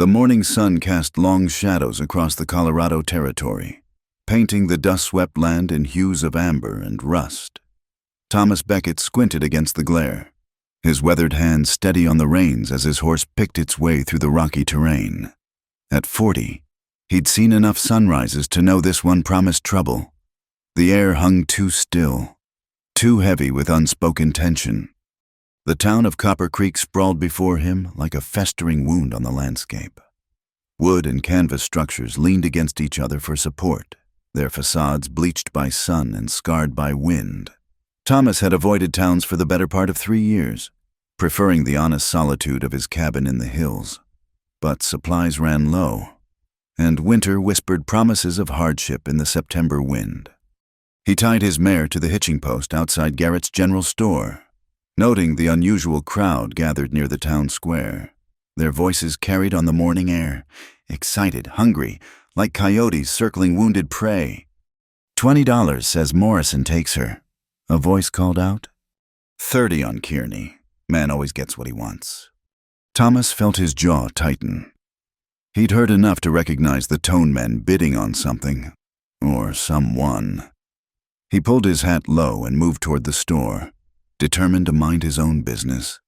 The morning sun cast long shadows across the Colorado Territory, painting the dust-swept land in hues of amber and rust. Thomas Beckett squinted against the glare, his weathered hand steady on the reins as his horse picked its way through the rocky terrain. At 40, he'd seen enough sunrises to know this one promised trouble. The air hung too still, too heavy with unspoken tension. The town of Copper Creek sprawled before him like a festering wound on the landscape. Wood and canvas structures leaned against each other for support, their facades bleached by sun and scarred by wind. Thomas had avoided towns for the better part of 3 years, preferring the honest solitude of his cabin in the hills. But supplies ran low, and winter whispered promises of hardship in the September wind. He tied his mare to the hitching post outside Garrett's general store, noting the unusual crowd gathered near the town square. Their voices carried on the morning air, excited, hungry, like coyotes circling wounded prey. $20 says Morrison takes her, a voice called out. 30 on Kearney. Man always gets what he wants. Thomas felt his jaw tighten. He'd heard enough to recognize the tone men bidding on something, or someone. He pulled his hat low and moved toward the store, determined to mind his own business.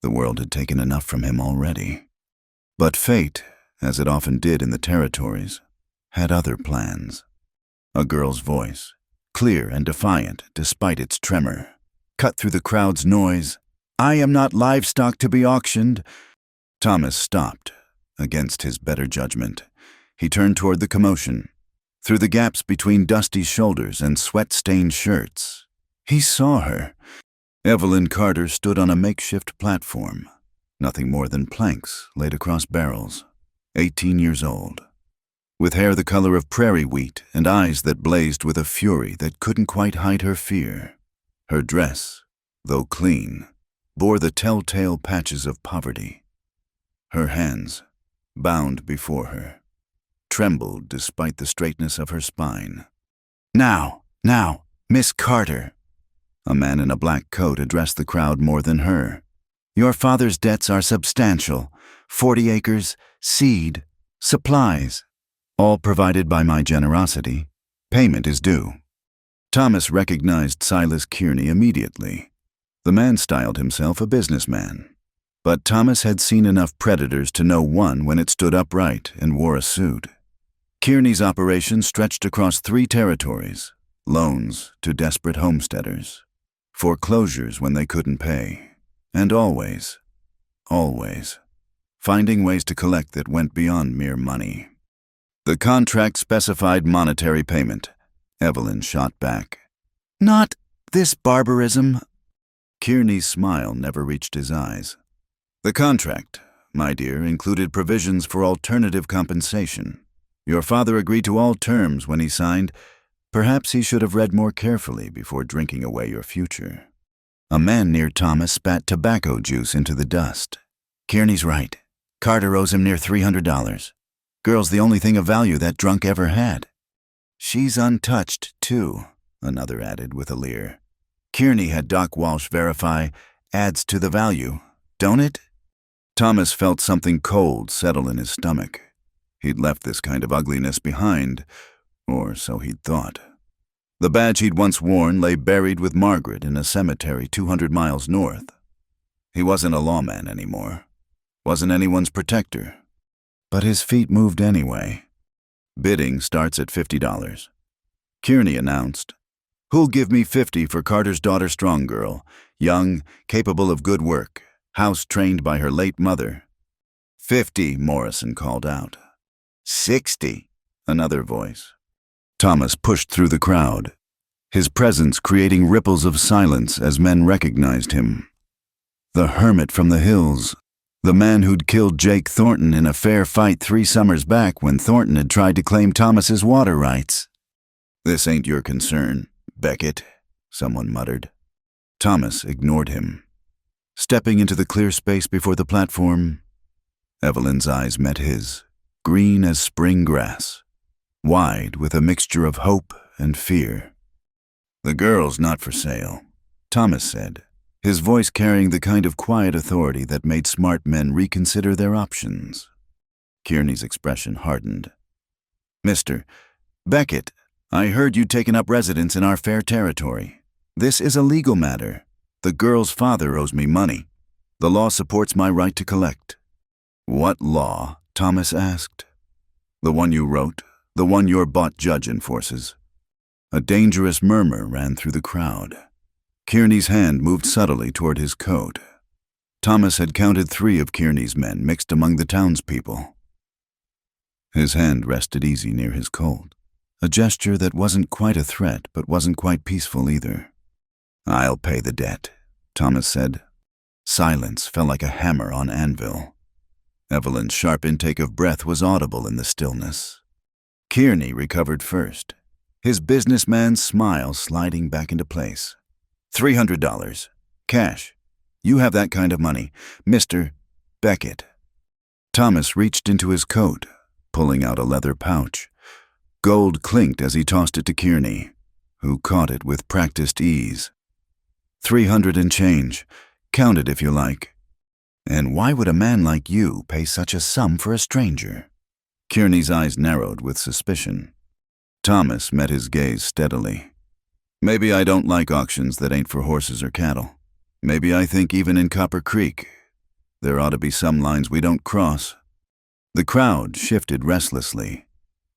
The world had taken enough from him already. But fate, as it often did in the territories, had other plans. A girl's voice, clear and defiant despite its tremor, cut through the crowd's noise. "I am not livestock to be auctioned." Thomas stopped, against his better judgment. He turned toward the commotion. Through the gaps between dusty shoulders and sweat-stained shirts, he saw her. Evelyn Carter stood on a makeshift platform, nothing more than planks laid across barrels, 18 years old, with hair the color of prairie wheat and eyes that blazed with a fury that couldn't quite hide her fear. Her dress, though clean, bore the telltale patches of poverty. Her hands, bound before her, trembled despite the straightness of her spine. Now, Miss Carter." A man in a black coat addressed the crowd more than her. "Your father's debts are substantial. 40 acres, seed, supplies, all provided by my generosity. Payment is due." Thomas recognized Silas Kearney immediately. The man styled himself a businessman. But Thomas had seen enough predators to know one when it stood upright and wore a suit. Kearney's operation stretched across 3 territories: loans to desperate homesteaders, foreclosures when they couldn't pay, and always, finding ways to collect that went beyond mere money. "The contract specified monetary payment," Evelyn shot back. "Not this barbarism." Kearney's smile never reached his eyes. "The contract, my dear, included provisions for alternative compensation. Your father agreed to all terms when he signed. Perhaps he should have read more carefully before drinking away your future." A man near Thomas spat tobacco juice into the dust. "Kearney's right. Carter owes him near $300. Girl's the only thing of value that drunk ever had." "She's untouched, too," another added with a leer. "Kearney had Doc Walsh verify, adds to the value, don't it?" Thomas felt something cold settle in his stomach. He'd left this kind of ugliness behind, or so he'd thought. The badge he'd once worn lay buried with Margaret in a cemetery 200 miles north. He wasn't a lawman anymore, wasn't anyone's protector. But his feet moved anyway. "Bidding starts at $50. Kearney announced. "Who'll give me 50 for Carter's daughter Strong Girl, young, capable of good work, house-trained by her late mother?" 50, Morrison called out. 60, another voice. Thomas pushed through the crowd, his presence creating ripples of silence as men recognized him. The hermit from the hills, the man who'd killed Jake Thornton in a fair fight 3 summers back when Thornton had tried to claim Thomas's water rights. "This ain't your concern, Beckett," someone muttered. Thomas ignored him. Stepping into the clear space before the platform, Evelyn's eyes met his, green as spring grass, wide with a mixture of hope and fear. "The girl's not for sale," Thomas said, his voice carrying the kind of quiet authority that made smart men reconsider their options. Kearney's expression hardened. "Mr. Beckett, I heard you'd taken up residence in our fair territory. This is a legal matter. The girl's father owes me money. The law supports my right to collect." "What law?" Thomas asked. "The one you wrote, the one your bought judge enforces." A dangerous murmur ran through the crowd. Kearney's hand moved subtly toward his coat. Thomas had counted 3 of Kearney's men mixed among the townspeople. His hand rested easy near his Colt, a gesture that wasn't quite a threat but wasn't quite peaceful either. "I'll pay the debt," Thomas said. Silence fell like a hammer on anvil. Evelyn's sharp intake of breath was audible in the stillness. Kearney recovered first, his businessman's smile sliding back into place. $300. Cash. You have that kind of money, Mr. Beckett." Thomas reached into his coat, pulling out a leather pouch. Gold clinked as he tossed it to Kearney, who caught it with practiced ease. $300 and change. Count it if you like." "And why would a man like you pay such a sum for a stranger?" Kearney's eyes narrowed with suspicion. Thomas met his gaze steadily. "Maybe I don't like auctions that ain't for horses or cattle. Maybe I think even in Copper Creek, there ought to be some lines we don't cross." The crowd shifted restlessly.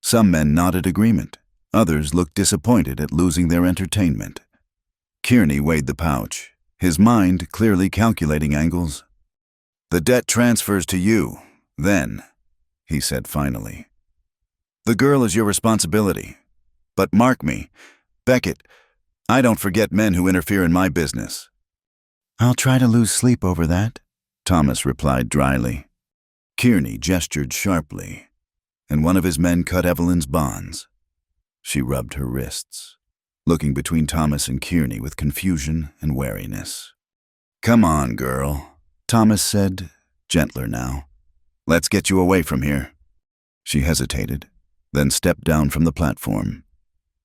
Some men nodded agreement. Others looked disappointed at losing their entertainment. Kearney weighed the pouch, his mind clearly calculating angles. "The debt transfers to you, then," he said finally. "The girl is your responsibility. But mark me, Beckett, I don't forget men who interfere in my business." "I'll try to lose sleep over that," Thomas replied dryly. Kearney gestured sharply, and one of his men cut Evelyn's bonds. She rubbed her wrists, looking between Thomas and Kearney with confusion and wariness. "Come on, girl," Thomas said, gentler now. "Let's get you away from here." She hesitated, then stepped down from the platform.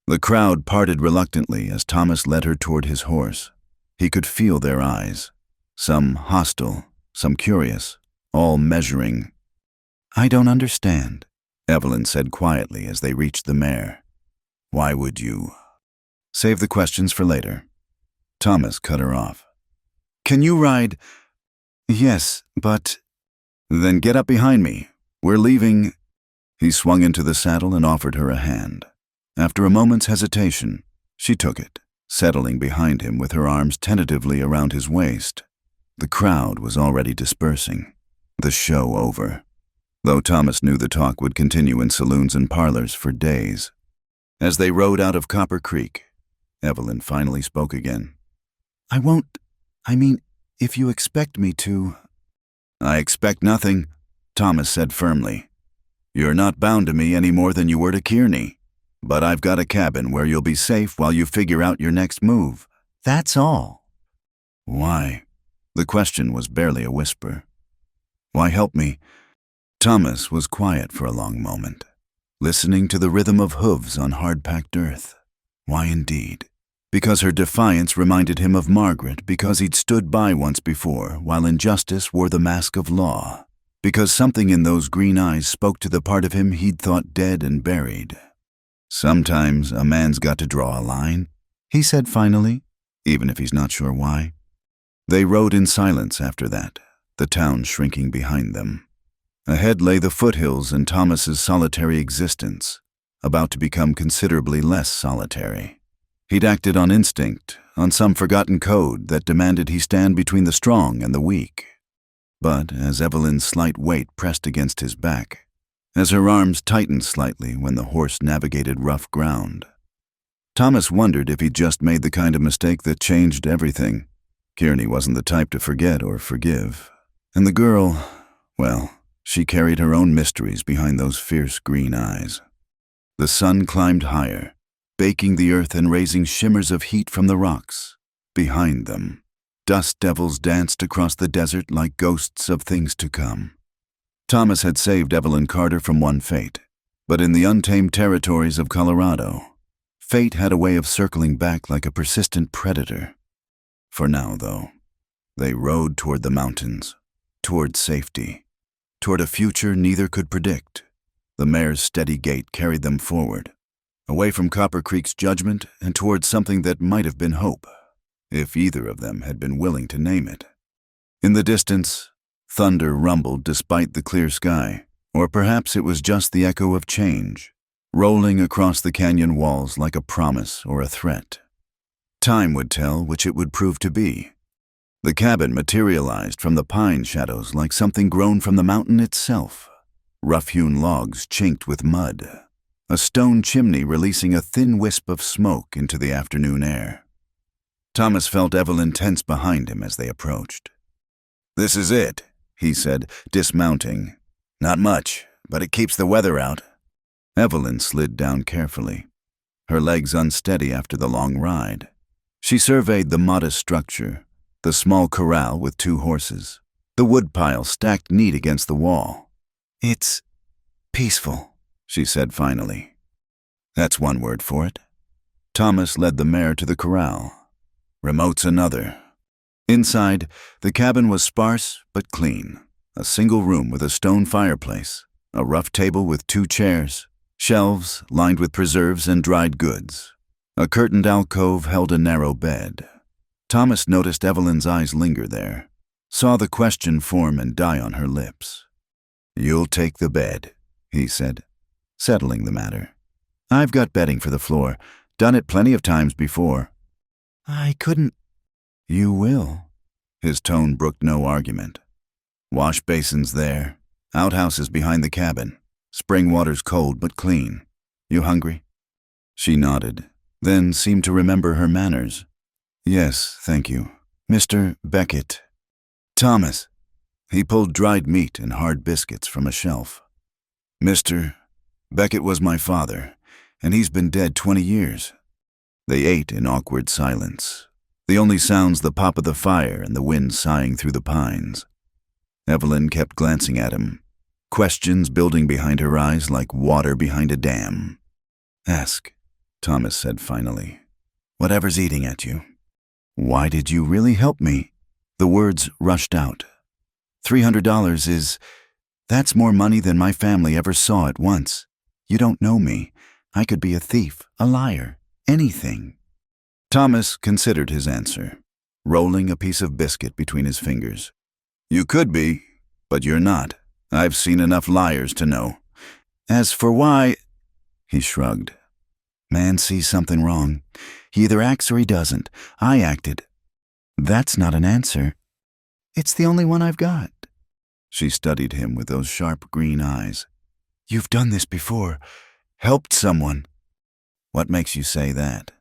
The crowd parted reluctantly as Thomas led her toward his horse. He could feel their eyes, some hostile, some curious, all measuring. "I don't understand," Evelyn said quietly as they reached the mare. "Why would you?" "Save the questions for later." Thomas cut her off. "Can you ride?" "Yes, but—" "Then get up behind me. We're leaving." He swung into the saddle and offered her a hand. After a moment's hesitation, she took it, settling behind him with her arms tentatively around his waist. The crowd was already dispersing, the show over, though Thomas knew the talk would continue in saloons and parlors for days. As they rode out of Copper Creek, Evelyn finally spoke again. "I won't, if you expect me to—" "I expect nothing," Thomas said firmly. "You're not bound to me any more than you were to Kearney, but I've got a cabin where you'll be safe while you figure out your next move. That's all." "Why?" The question was barely a whisper. "Why help me?" Thomas was quiet for a long moment, listening to the rhythm of hooves on hard-packed earth. Why indeed? Because her defiance reminded him of Margaret, because he'd stood by once before while injustice wore the mask of law, because something in those green eyes spoke to the part of him he'd thought dead and buried. "Sometimes a man's got to draw a line," he said finally, even if he's not sure why. They rode in silence after that, the town shrinking behind them. Ahead lay the foothills and Thomas's solitary existence, about to become considerably less solitary. He'd acted on instinct, on some forgotten code that demanded he stand between the strong and the weak. But as Evelyn's slight weight pressed against his back, as her arms tightened slightly when the horse navigated rough ground, Thomas wondered if he'd just made the kind of mistake that changed everything. Kearney wasn't the type to forget or forgive, and the girl, well, she carried her own mysteries behind those fierce green eyes. The sun climbed higher, baking the earth and raising shimmers of heat from the rocks. Behind them, dust devils danced across the desert like ghosts of things to come. Thomas had saved Evelyn Carter from one fate, but in the untamed territories of Colorado, fate had a way of circling back like a persistent predator. For now, though, they rode toward the mountains, toward safety. toward a future neither could predict. The mare's steady gait carried them forward, away from Copper Creek's judgment and towards something that might have been hope, if either of them had been willing to name it. In the distance, thunder rumbled despite the clear sky, or perhaps it was just the echo of change, rolling across the canyon walls like a promise or a threat. Time would tell which it would prove to be. The cabin materialized from the pine shadows like something grown from the mountain itself. Rough-hewn logs chinked with mud, a stone chimney releasing a thin wisp of smoke into the afternoon air. Thomas felt Evelyn tense behind him as they approached. "This is it," he said, dismounting. "Not much, but it keeps the weather out." Evelyn slid down carefully, her legs unsteady after the long ride. She surveyed the modest structure, the small corral with 2 horses, the woodpile stacked neat against the wall. "It's peaceful," she said finally. "That's one word for it." Thomas led the mare to the corral. "Remote's another." Inside, the cabin was sparse but clean. A single room with a stone fireplace, a rough table with 2 chairs, shelves lined with preserves and dried goods. A curtained alcove held a narrow bed. Thomas noticed Evelyn's eyes linger there, saw the question form and die on her lips. "You'll take the bed," he said, settling the matter. "I've got bedding for the floor. Done it plenty of times before." "I couldn't." "You will." His tone brooked no argument. "Wash basins there. Outhouses behind the cabin. Spring water's cold but clean. You hungry?" She nodded, then seemed to remember her manners. "Yes, thank you. Mr. Beckett." "Thomas." He pulled dried meat and hard biscuits from a shelf. "Mr. Beckett was my father, and he's been dead 20 years. They ate in awkward silence, the only sounds the pop of the fire and the wind sighing through the pines. Evelyn kept glancing at him, questions building behind her eyes like water behind a dam. "Ask," Thomas said finally. "Whatever's eating at you." "Why did you really help me?" The words rushed out. $300 that's more money than my family ever saw at once. You don't know me. I could be a thief, a liar, anything." Thomas considered his answer, rolling a piece of biscuit between his fingers. "You could be, but you're not. I've seen enough liars to know. As for why," he shrugged. "Man sees something wrong. He either acts or he doesn't. I acted." "That's not an answer." "It's the only one I've got." She studied him with those sharp green eyes. "You've done this before. Helped someone." "What makes you say that?"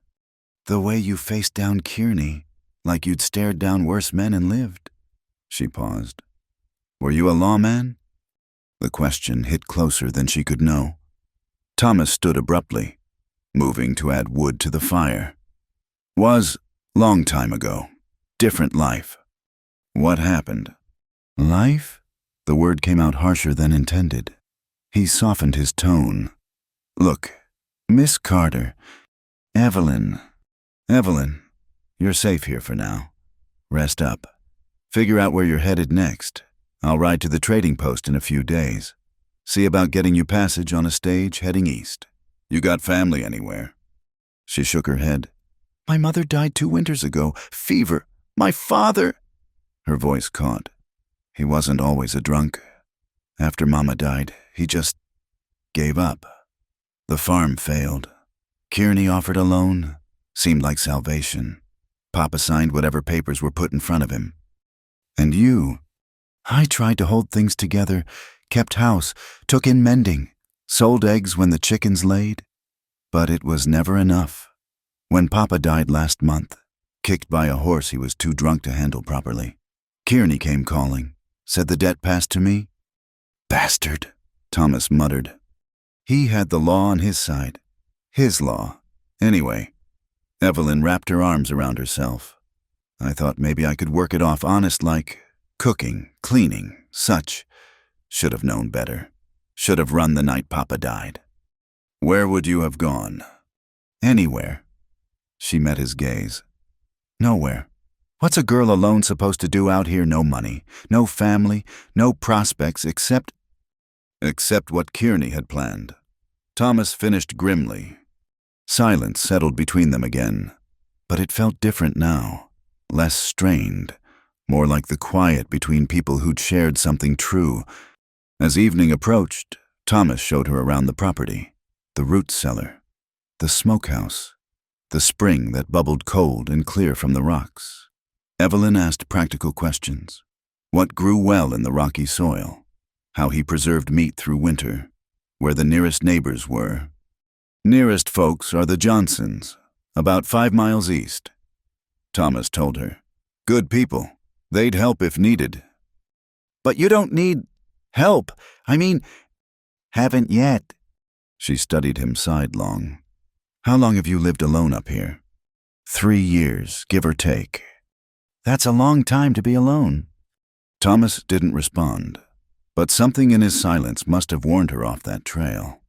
"The way you faced down Kearney, like you'd stared down worse men and lived." She paused. "Were you a lawman?" The question hit closer than she could know. Thomas stood abruptly, moving to add wood to the fire. "Was, long time ago. Different life." "What happened?" "Life?" The word came out harsher than intended. He softened his tone. "Look, Miss Carter, Evelyn, you're safe here for now. Rest up. Figure out where you're headed next. I'll ride to the trading post in a few days. See about getting you passage on a stage heading east. You got family anywhere?" She shook her head. "My mother died 2 winters ago. Fever. My father—" Her voice caught. "He wasn't always a drunk. After Mama died, he just gave up. The farm failed. Kearney offered a loan. Seemed like salvation. Papa signed whatever papers were put in front of him. And you? I tried to hold things together, kept house, took in mending, sold eggs when the chickens laid. But it was never enough. When Papa died last month, kicked by a horse he was too drunk to handle properly, Kearney came calling, said the debt passed to me. Bastard, Thomas muttered. He had the law on his side. His law. Anyway, Evelyn wrapped her arms around herself. I thought maybe I could work it off honest like cooking, cleaning, such. Should have known better. Should have run the night Papa died. Where would you have gone? Anywhere. She met his gaze. Nowhere. What's a girl alone supposed to do out here? No money, no family, no prospects except what Kearney had planned. Thomas finished grimly. Silence settled between them again, but it felt different now, less strained, more like the quiet between people who'd shared something true. As evening approached, Thomas showed her around the property, the root cellar, the smokehouse, the spring that bubbled cold and clear from the rocks. Evelyn asked practical questions. What grew well in the rocky soil? How he preserved meat through winter? Where the nearest neighbors were? Nearest folks are the Johnsons, about 5 miles east. Thomas told her. Good people. They'd help if needed. But you don't need help. I mean, haven't yet. She studied him sidelong. How long have you lived alone up here? 3 years, give or take. That's a long time to be alone. Thomas didn't respond, but something in his silence must have warned her off that trail.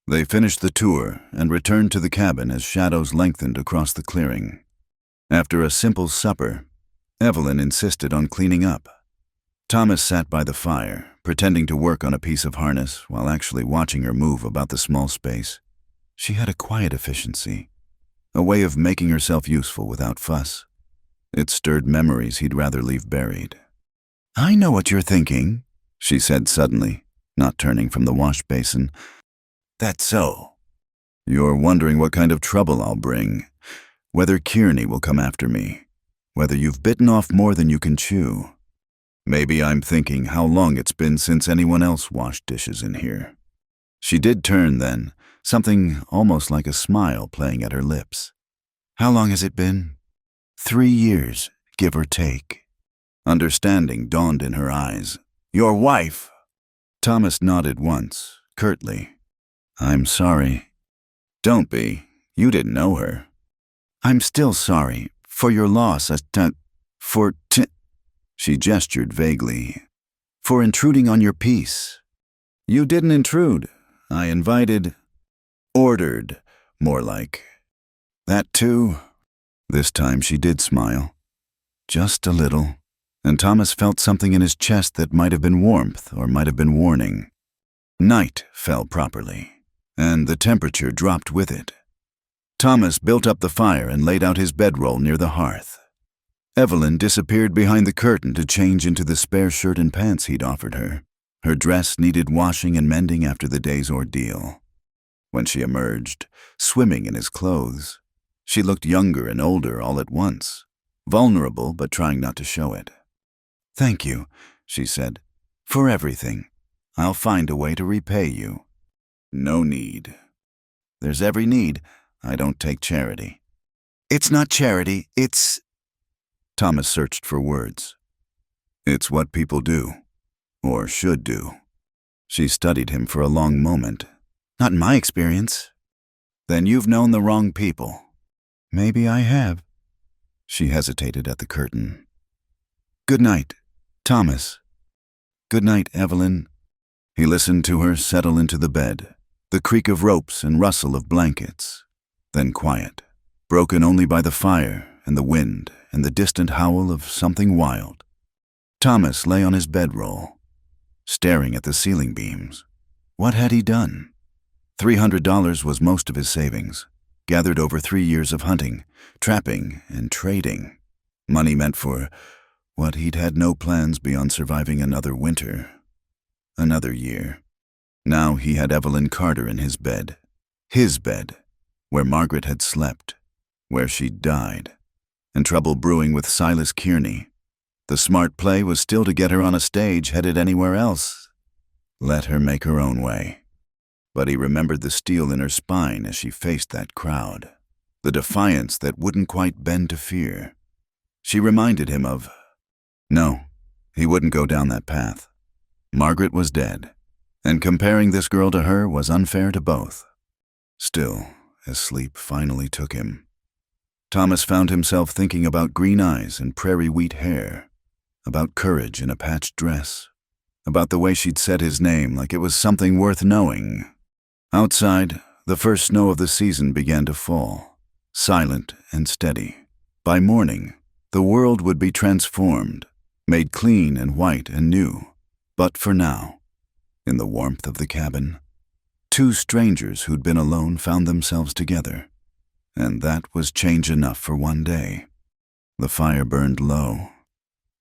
They finished the tour and returned to the cabin as shadows lengthened across the clearing. After a simple supper, Evelyn insisted on cleaning up. Thomas sat by the fire, pretending to work on a piece of harness while actually watching her move about the small space. She had a quiet efficiency, a way of making herself useful without fuss. It stirred memories he'd rather leave buried. I know what you're thinking, she said suddenly, not turning from the wash basin. That's so. You're wondering what kind of trouble I'll bring, whether Kearney will come after me, whether you've bitten off more than you can chew. Maybe I'm thinking how long it's been since anyone else washed dishes in here. She did turn then, something almost like a smile playing at her lips. How long has it been? 3 years, give or take. Understanding dawned in her eyes. Your wife! Thomas nodded once, curtly. I'm sorry. Don't be. You didn't know her. I'm still sorry for your loss. She gestured vaguely. For intruding on your peace. You didn't intrude. I invited. Ordered, more like. That too. This time she did smile. Just a little. And Thomas felt something in his chest that might have been warmth or might have been warning. Night fell properly, and the temperature dropped with it. Thomas built up the fire and laid out his bedroll near the hearth. Evelyn disappeared behind the curtain to change into the spare shirt and pants he'd offered her. Her dress needed washing and mending after the day's ordeal. When she emerged, swimming in his clothes, she looked younger and older all at once, vulnerable but trying not to show it. Thank you, she said, for everything. I'll find a way to repay you. No need. There's every need. I don't take charity. It's not charity, it's... Thomas searched for words. It's what people do, or should do. She studied him for a long moment. Not in my experience. Then you've known the wrong people. Maybe I have. She hesitated at the curtain. Good night, Thomas. Good night, Evelyn. He listened to her settle into the bed, the creak of ropes and rustle of blankets. Then quiet, broken only by the fire and the wind and the distant howl of something wild. Thomas lay on his bedroll, staring at the ceiling beams. What had he done? $300 was most of his savings, gathered over 3 years of hunting, trapping, and trading. Money meant for what he'd had no plans beyond surviving another winter, another year. Now he had Evelyn Carter in his bed, where Margaret had slept, where she'd died, and trouble brewing with Silas Kearney. The smart play was still to get her on a stage headed anywhere else. Let her make her own way. But he remembered the steel in her spine as she faced that crowd, the defiance that wouldn't quite bend to fear. She reminded him of... No, he wouldn't go down that path. Margaret was dead, and comparing this girl to her was unfair to both. Still, as sleep finally took him, Thomas found himself thinking about green eyes and prairie wheat hair, about courage in a patched dress, about the way she'd said his name like it was something worth knowing. Outside, the first snow of the season began to fall, silent and steady. By morning, The world would be transformed, made clean and white and new. But for now, in the warmth of the cabin, two strangers who'd been alone found themselves together, and that was change enough for one day. The fire burned low,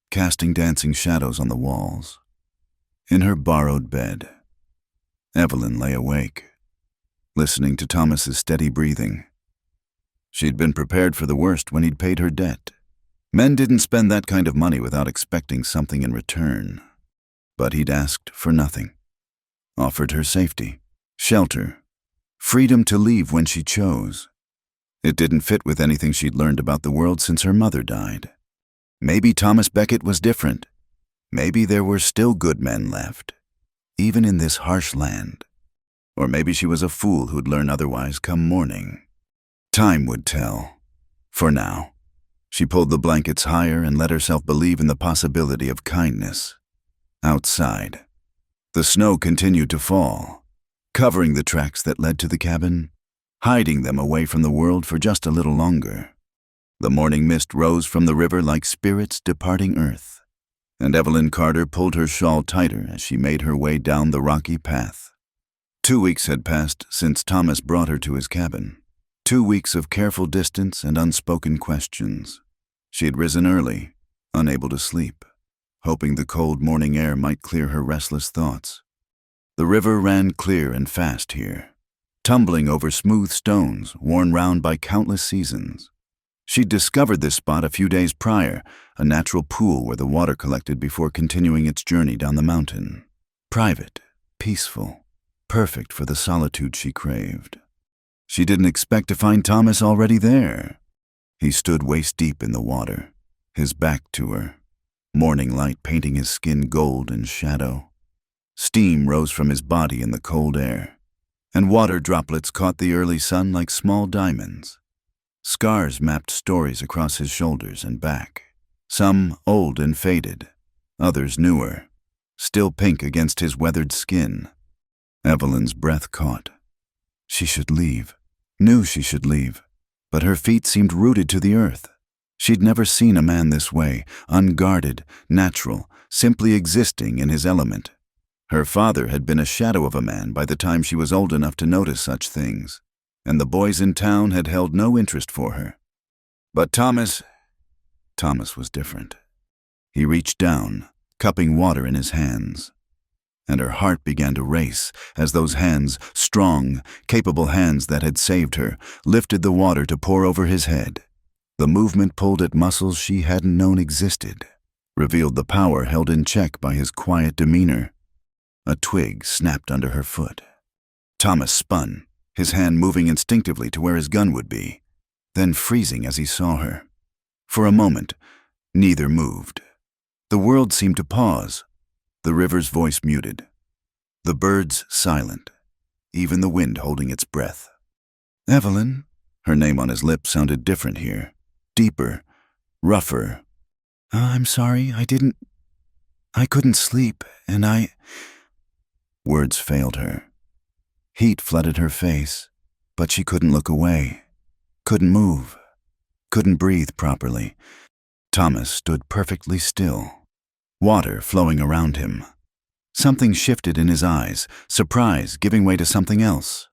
casting dancing shadows on the walls. In her borrowed bed, Evelyn lay awake, listening to Thomas's steady breathing. She'd been prepared for the worst when he'd paid her debt. Men didn't spend that kind of money without expecting something in return. But he'd asked for nothing. Offered her safety, shelter, freedom to leave when she chose. It didn't fit with anything she'd learned about the world since her mother died. Maybe Thomas Becket was different. Maybe there were still good men left, even in this harsh land. Or maybe she was a fool who'd learn otherwise come morning. Time would tell. For now, she pulled the blankets higher and let herself believe in the possibility of kindness. Outside, the snow continued to fall, covering the tracks that led to the cabin, hiding them away from the world for just a little longer. The morning mist rose from the river like spirits departing earth, and Evelyn Carter pulled her shawl tighter as she made her way down the rocky path. 2 weeks had passed since Thomas brought her to his cabin. 2 weeks of careful distance and unspoken questions. She had risen early, unable to sleep, hoping the cold morning air might clear her restless thoughts. The river ran clear and fast here, tumbling over smooth stones worn round by countless seasons. She'd discovered this spot a few days prior, a natural pool where the water collected before continuing its journey down the mountain. Private, peaceful, perfect for the solitude she craved. She didn't expect to find Thomas already there. He stood waist-deep in the water, his back to her, morning light painting his skin gold and shadow. Steam rose from his body in the cold air, and water droplets caught the early sun like small diamonds. Scars mapped stories across his shoulders and back, some old and faded, others newer, still pink against his weathered skin. Evelyn's breath caught. She should leave. Knew she should leave, but her feet seemed rooted to the earth. She'd never seen a man this way, unguarded, natural, simply existing in his element. Her father had been a shadow of a man by the time she was old enough to notice such things, and the boys in town had held no interest for her. But Thomas was different. He reached down, cupping water in his hands, and her heart began to race as those hands, strong, capable hands that had saved her, lifted the water to pour over his head. The movement pulled at muscles she hadn't known existed, revealed the power held in check by his quiet demeanor. A twig snapped under her foot. Thomas spun, his hand moving instinctively to where his gun would be, then freezing as he saw her. For a moment, neither moved. The world seemed to pause, the river's voice muted, the birds silent, even the wind holding its breath. Evelyn, her name on his lips sounded different here, deeper, rougher. I'm sorry, I couldn't sleep, and Words failed her. Heat flooded her face, but she couldn't look away, couldn't move, couldn't breathe properly. Thomas stood perfectly still, water flowing around him. Something shifted in his eyes, surprise giving way to something else,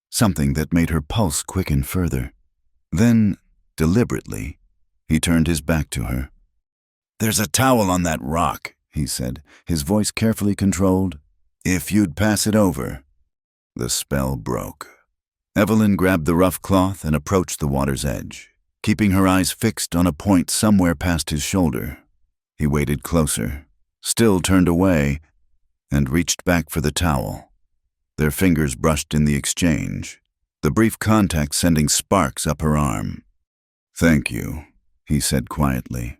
something that made her pulse quicken further. Then, deliberately, he turned his back to her. "There's a towel on that rock," he said, his voice carefully controlled. "If you'd pass it over." The spell broke. Evelyn grabbed the rough cloth and approached the water's edge, keeping her eyes fixed on a point somewhere past his shoulder. He waited closer, still turned away, and reached back for the towel. Their fingers brushed in the exchange, the brief contact sending sparks up her arm. "Thank you," he said quietly.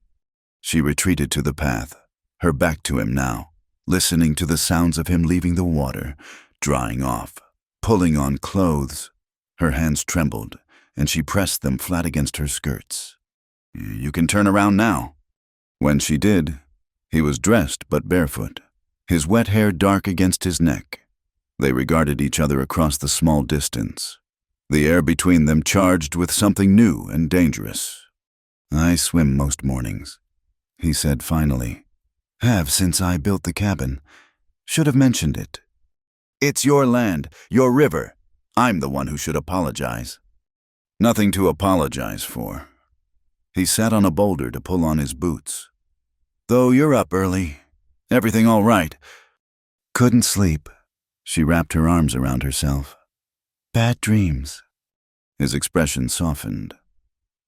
She retreated to the path, her back to him now, listening to the sounds of him leaving the water, drying off, pulling on clothes. Her hands trembled, and she pressed them flat against her skirts. "You can turn around now." When she did, he was dressed but barefoot, his wet hair dark against his neck. They regarded each other across the small distance, the air between them charged with something new and dangerous. I swim most mornings, he said finally. Have since I built the cabin. Should have mentioned it. It's your land, your river. I'm the one who should apologize. Nothing to apologize for. He sat on a boulder to pull on his boots. Though you're up early. Everything all right? Couldn't sleep. She wrapped her arms around herself. Bad dreams. His expression softened.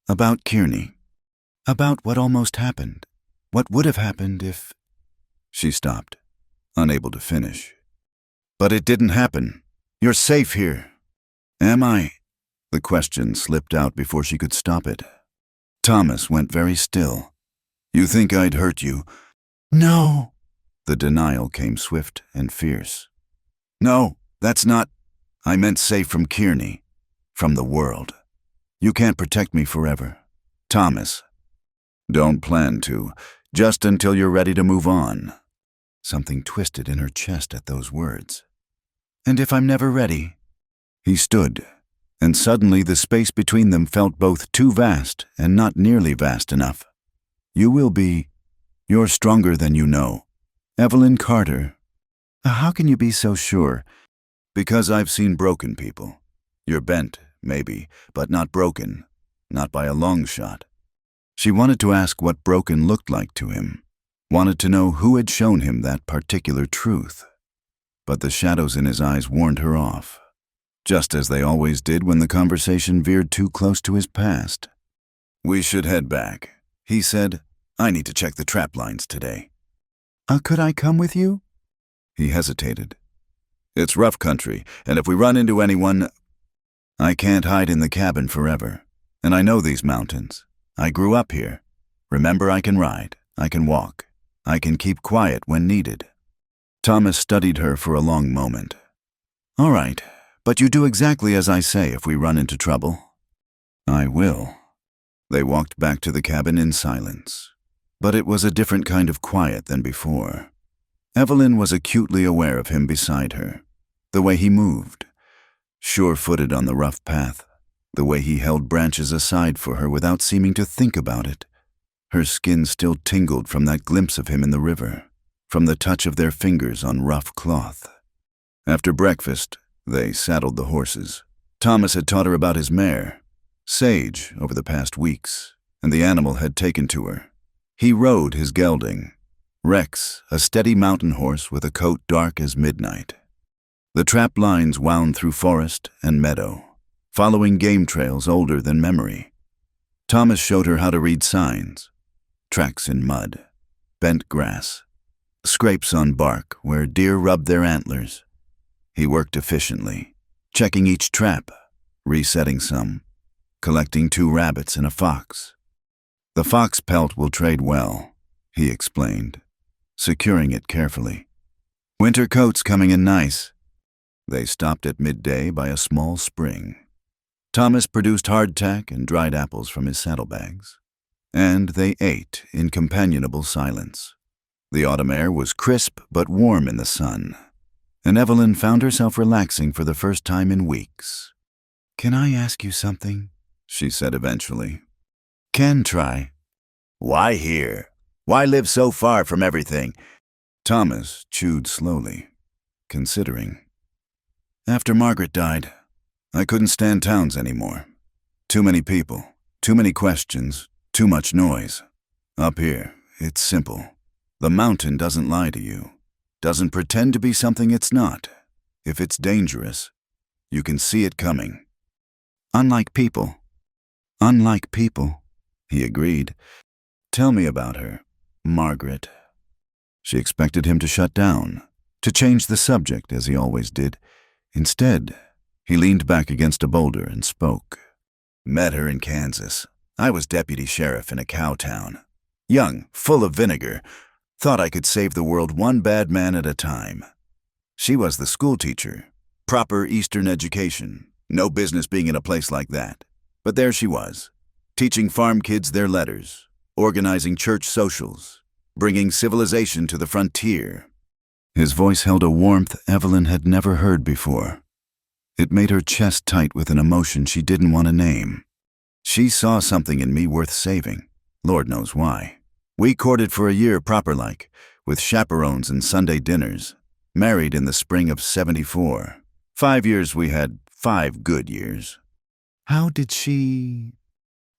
About Kearney. About what almost happened. What would have happened if... She stopped, unable to finish. But it didn't happen. You're safe here. Am I? The question slipped out before she could stop it. Thomas went very still. You think I'd hurt you? No. The denial came swift and fierce. No, that's not... I meant safe from Kearney. From the world. You can't protect me forever. Thomas. Don't plan to. Just until you're ready to move on. Something twisted in her chest at those words. And if I'm never ready? He stood, and suddenly the space between them felt both too vast and not nearly vast enough. You will be. You're stronger than you know. Evelyn Carter. How can you be so sure? Because I've seen broken people. You're bent, maybe, but not broken. Not by a long shot. She wanted to ask what broken looked like to him. Wanted to know who had shown him that particular truth. But the shadows in his eyes warned her off. Just as they always did when the conversation veered too close to his past. We should head back, he said. I need to check the trap lines today. Could I come with you? He hesitated. It's rough country, and if we run into anyone... I can't hide in the cabin forever, and I know these mountains. I grew up here. Remember, I can ride, I can walk, I can keep quiet when needed. Thomas studied her for a long moment. All right, but you do exactly as I say if we run into trouble. I will. They walked back to the cabin in silence, but it was a different kind of quiet than before. Evelyn was acutely aware of him beside her, the way he moved, sure-footed on the rough path, the way he held branches aside for her without seeming to think about it. Her skin still tingled from that glimpse of him in the river, from the touch of their fingers on rough cloth. After breakfast, they saddled the horses. Thomas had taught her about his mare, Sage, over the past weeks, and the animal had taken to her. He rode his gelding, Rex, a steady mountain horse with a coat dark as midnight. The trap lines wound through forest and meadow, following game trails older than memory. Thomas showed her how to read signs, tracks in mud, bent grass, scrapes on bark where deer rubbed their antlers. He worked efficiently, checking each trap, resetting some, collecting 2 rabbits and a fox. The fox pelt will trade well, he explained, securing it carefully. Winter coat's coming in nice. They stopped at midday by a small spring. Thomas produced hardtack and dried apples from his saddlebags, and they ate in companionable silence. The autumn air was crisp but warm in the sun, and Evelyn found herself relaxing for the first time in weeks. Can I ask you something? She said eventually. Can try. Why here? Why live so far from everything? Thomas chewed slowly, considering. After Margaret died, I couldn't stand towns anymore. Too many people, too many questions, too much noise. Up here, it's simple. The mountain doesn't lie to you, doesn't pretend to be something it's not. If it's dangerous, you can see it coming. Unlike people. Unlike people, he agreed. Tell me about her, Margaret. She expected him to shut down, to change the subject as he always did. Instead, he leaned back against a boulder and spoke. Met her in Kansas. I was deputy sheriff in a cow town. Young, full of vinegar. Thought I could save the world one bad man at a time. She was the school teacher. Proper Eastern education. No business being in a place like that. But there she was, teaching farm kids their letters, organizing church socials, bringing civilization to the frontier. His voice held a warmth Evelyn had never heard before. It made her chest tight with an emotion she didn't want to name. She saw something in me worth saving. Lord knows why. We courted for a year proper-like, with chaperones and Sunday dinners. Married in the spring of '74. 5 years we had 5 good years. How did she...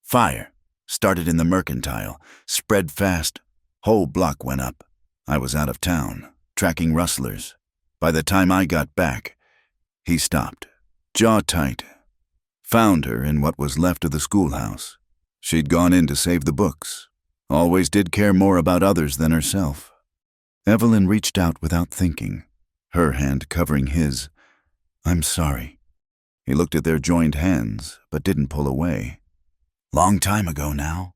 Fire. Started in the mercantile. Spread fast. Whole block went up. I was out of town, tracking rustlers. By the time I got back, he stopped. Jaw tight. Found her in what was left of the schoolhouse. She'd gone in to save the books. Always did care more about others than herself. Evelyn reached out without thinking, her hand covering his. I'm sorry. He looked at their joined hands, but didn't pull away. Long time ago now.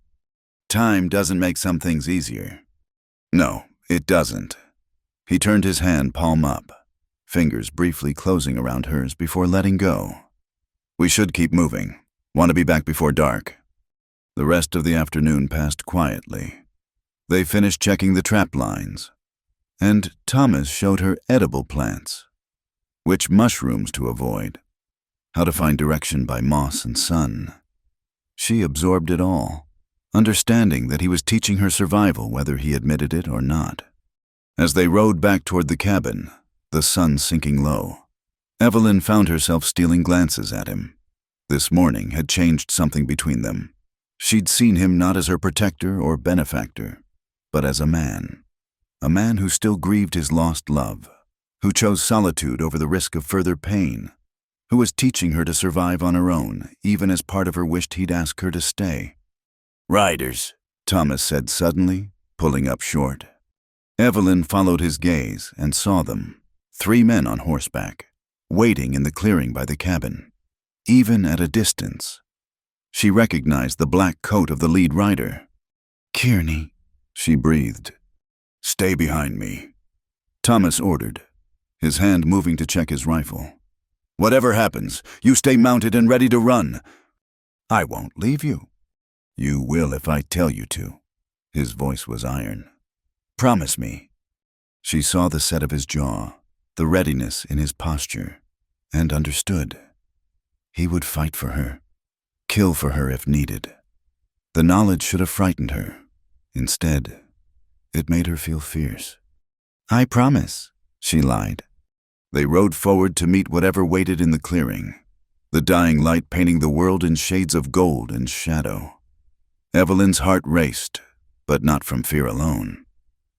Time doesn't make some things easier. No, it doesn't. He turned his hand palm up, fingers briefly closing around hers before letting go. We should keep moving. Want to be back before dark. The rest of the afternoon passed quietly. They finished checking the trap lines, and Thomas showed her edible plants, which mushrooms to avoid, how to find direction by moss and sun. She absorbed it all, understanding that he was teaching her survival whether he admitted it or not. As they rode back toward the cabin, the sun sinking low, Evelyn found herself stealing glances at him. This morning had changed something between them. She'd seen him not as her protector or benefactor, but as a man who still grieved his lost love, who chose solitude over the risk of further pain, who was teaching her to survive on her own, even as part of her wished he'd ask her to stay. Riders, Thomas said suddenly, pulling up short. Evelyn followed his gaze and saw them, 3 men on horseback, waiting in the clearing by the cabin. Even at a distance, she recognized the black coat of the lead rider. Kearney, she breathed. Stay behind me, Thomas ordered, his hand moving to check his rifle. Whatever happens, you stay mounted and ready to run. I won't leave you. You will if I tell you to. His voice was iron. Promise me. She saw the set of his jaw, the readiness in his posture, and understood. He would fight for her, kill for her if needed. The knowledge should have frightened her. Instead, it made her feel fierce. I promise, she lied. They rode forward to meet whatever waited in the clearing, the dying light painting the world in shades of gold and shadow. Evelyn's heart raced, but not from fear alone.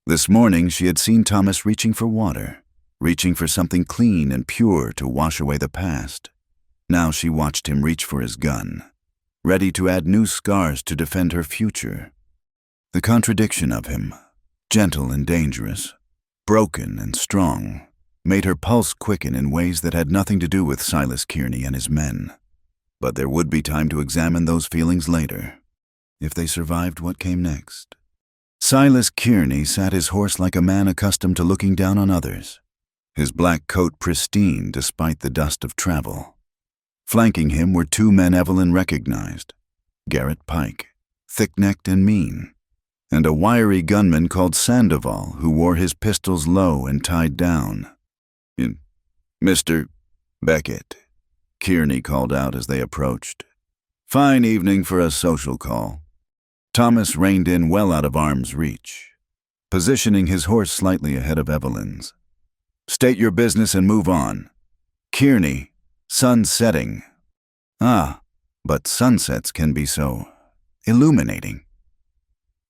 This morning she had seen Thomas reaching for water, reaching for something clean and pure to wash away the past. Now she watched him reach for his gun, ready to add new scars to defend her future. The contradiction of him, gentle and dangerous, broken and strong, made her pulse quicken in ways that had nothing to do with Silas Kearney and his men. But there would be time to examine those feelings later, if they survived what came next. Silas Kearney sat his horse like a man accustomed to looking down on others, his black coat pristine despite the dust of travel. Flanking him were 2 men Evelyn recognized, Garrett Pike, thick-necked and mean, and a wiry gunman called Sandoval who wore his pistols low and tied down. Mr. Beckett, Kearney called out as they approached. Fine evening for a social call. Thomas reined in well out of arm's reach, positioning his horse slightly ahead of Evelyn's. State your business and move on. Kearney, sun setting. Ah, but sunsets can be so illuminating.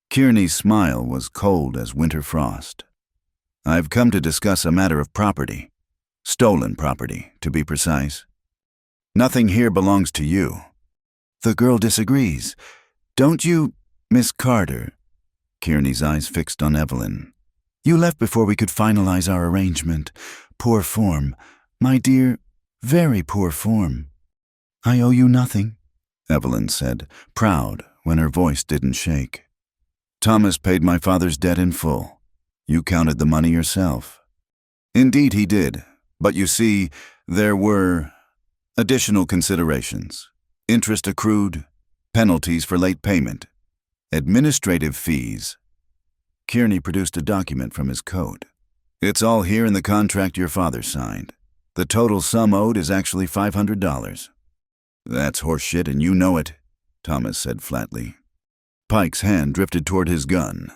Kearney's smile was cold as winter frost. I've come to discuss a matter of property. Stolen property, to be precise. Nothing here belongs to you. The girl disagrees. Don't you, Miss Carter? Kearney's eyes fixed on Evelyn. You left before we could finalize our arrangement. Poor form. My dear, very poor form. I owe you nothing, Evelyn said, proud when her voice didn't shake. Thomas paid my father's debt in full. You counted the money yourself. Indeed he did, but you see, there were additional considerations. Interest accrued, penalties for late payment, administrative fees. Kearney produced a document from his coat. It's all here in the contract your father signed. The total sum owed is actually $500. That's horseshit and you know it, Thomas said flatly. Pike's hand drifted toward his gun.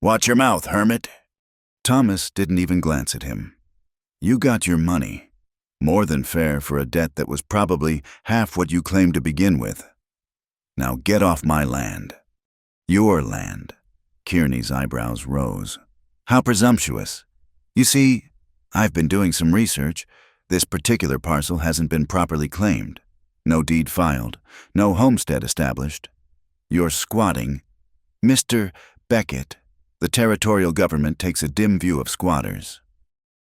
"Watch your mouth, hermit." Thomas didn't even glance at him. "You got your money. More than fair for a debt that was probably half what you claimed to begin with. Now get off my land." "Your land." Kearney's eyebrows rose. "How presumptuous. You see, I've been doing some research. This particular parcel hasn't been properly claimed. No deed filed. No homestead established. You're squatting. Mr. Beckett, the territorial government takes a dim view of squatters.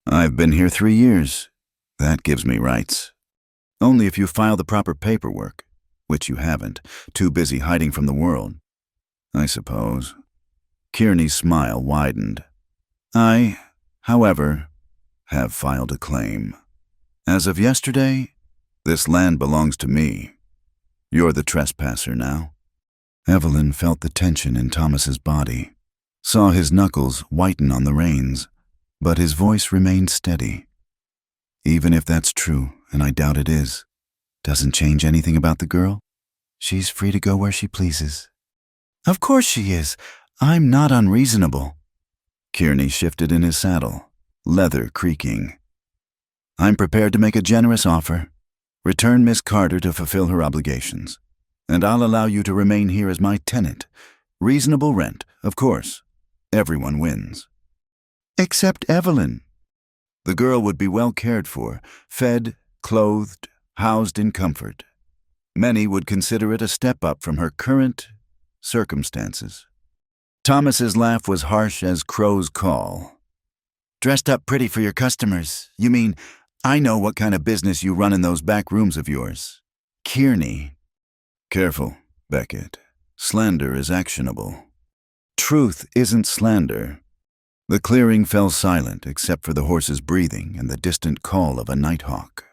I've been here 3 years. That gives me rights. Only if you file the proper paperwork, which you haven't, too busy hiding from the world. I suppose." Kearney's smile widened. "I, however, have filed a claim. As of yesterday, this land belongs to me. You're the trespasser now." Evelyn felt the tension in Thomas's body, saw his knuckles whiten on the reins, but his voice remained steady. "Even if that's true, and I doubt it is, doesn't change anything about the girl. She's free to go where she pleases." "Of course she is. I'm not unreasonable." Kearney shifted in his saddle, leather creaking. "I'm prepared to make a generous offer. Return Miss Carter to fulfill her obligations, and I'll allow you to remain here as my tenant. Reasonable rent, of course. Everyone wins." "Except Evelyn." "The girl would be well cared for, fed, clothed, housed in comfort. Many would consider it a step up from her current circumstances." Thomas's laugh was harsh as crow's call. "Dressed up pretty for your customers. You mean, I know what kind of business you run in those back rooms of yours. Kearney." "Careful, Beckett. Slander is actionable." "Truth isn't slander." The clearing fell silent except for the horse's breathing and the distant call of a nighthawk.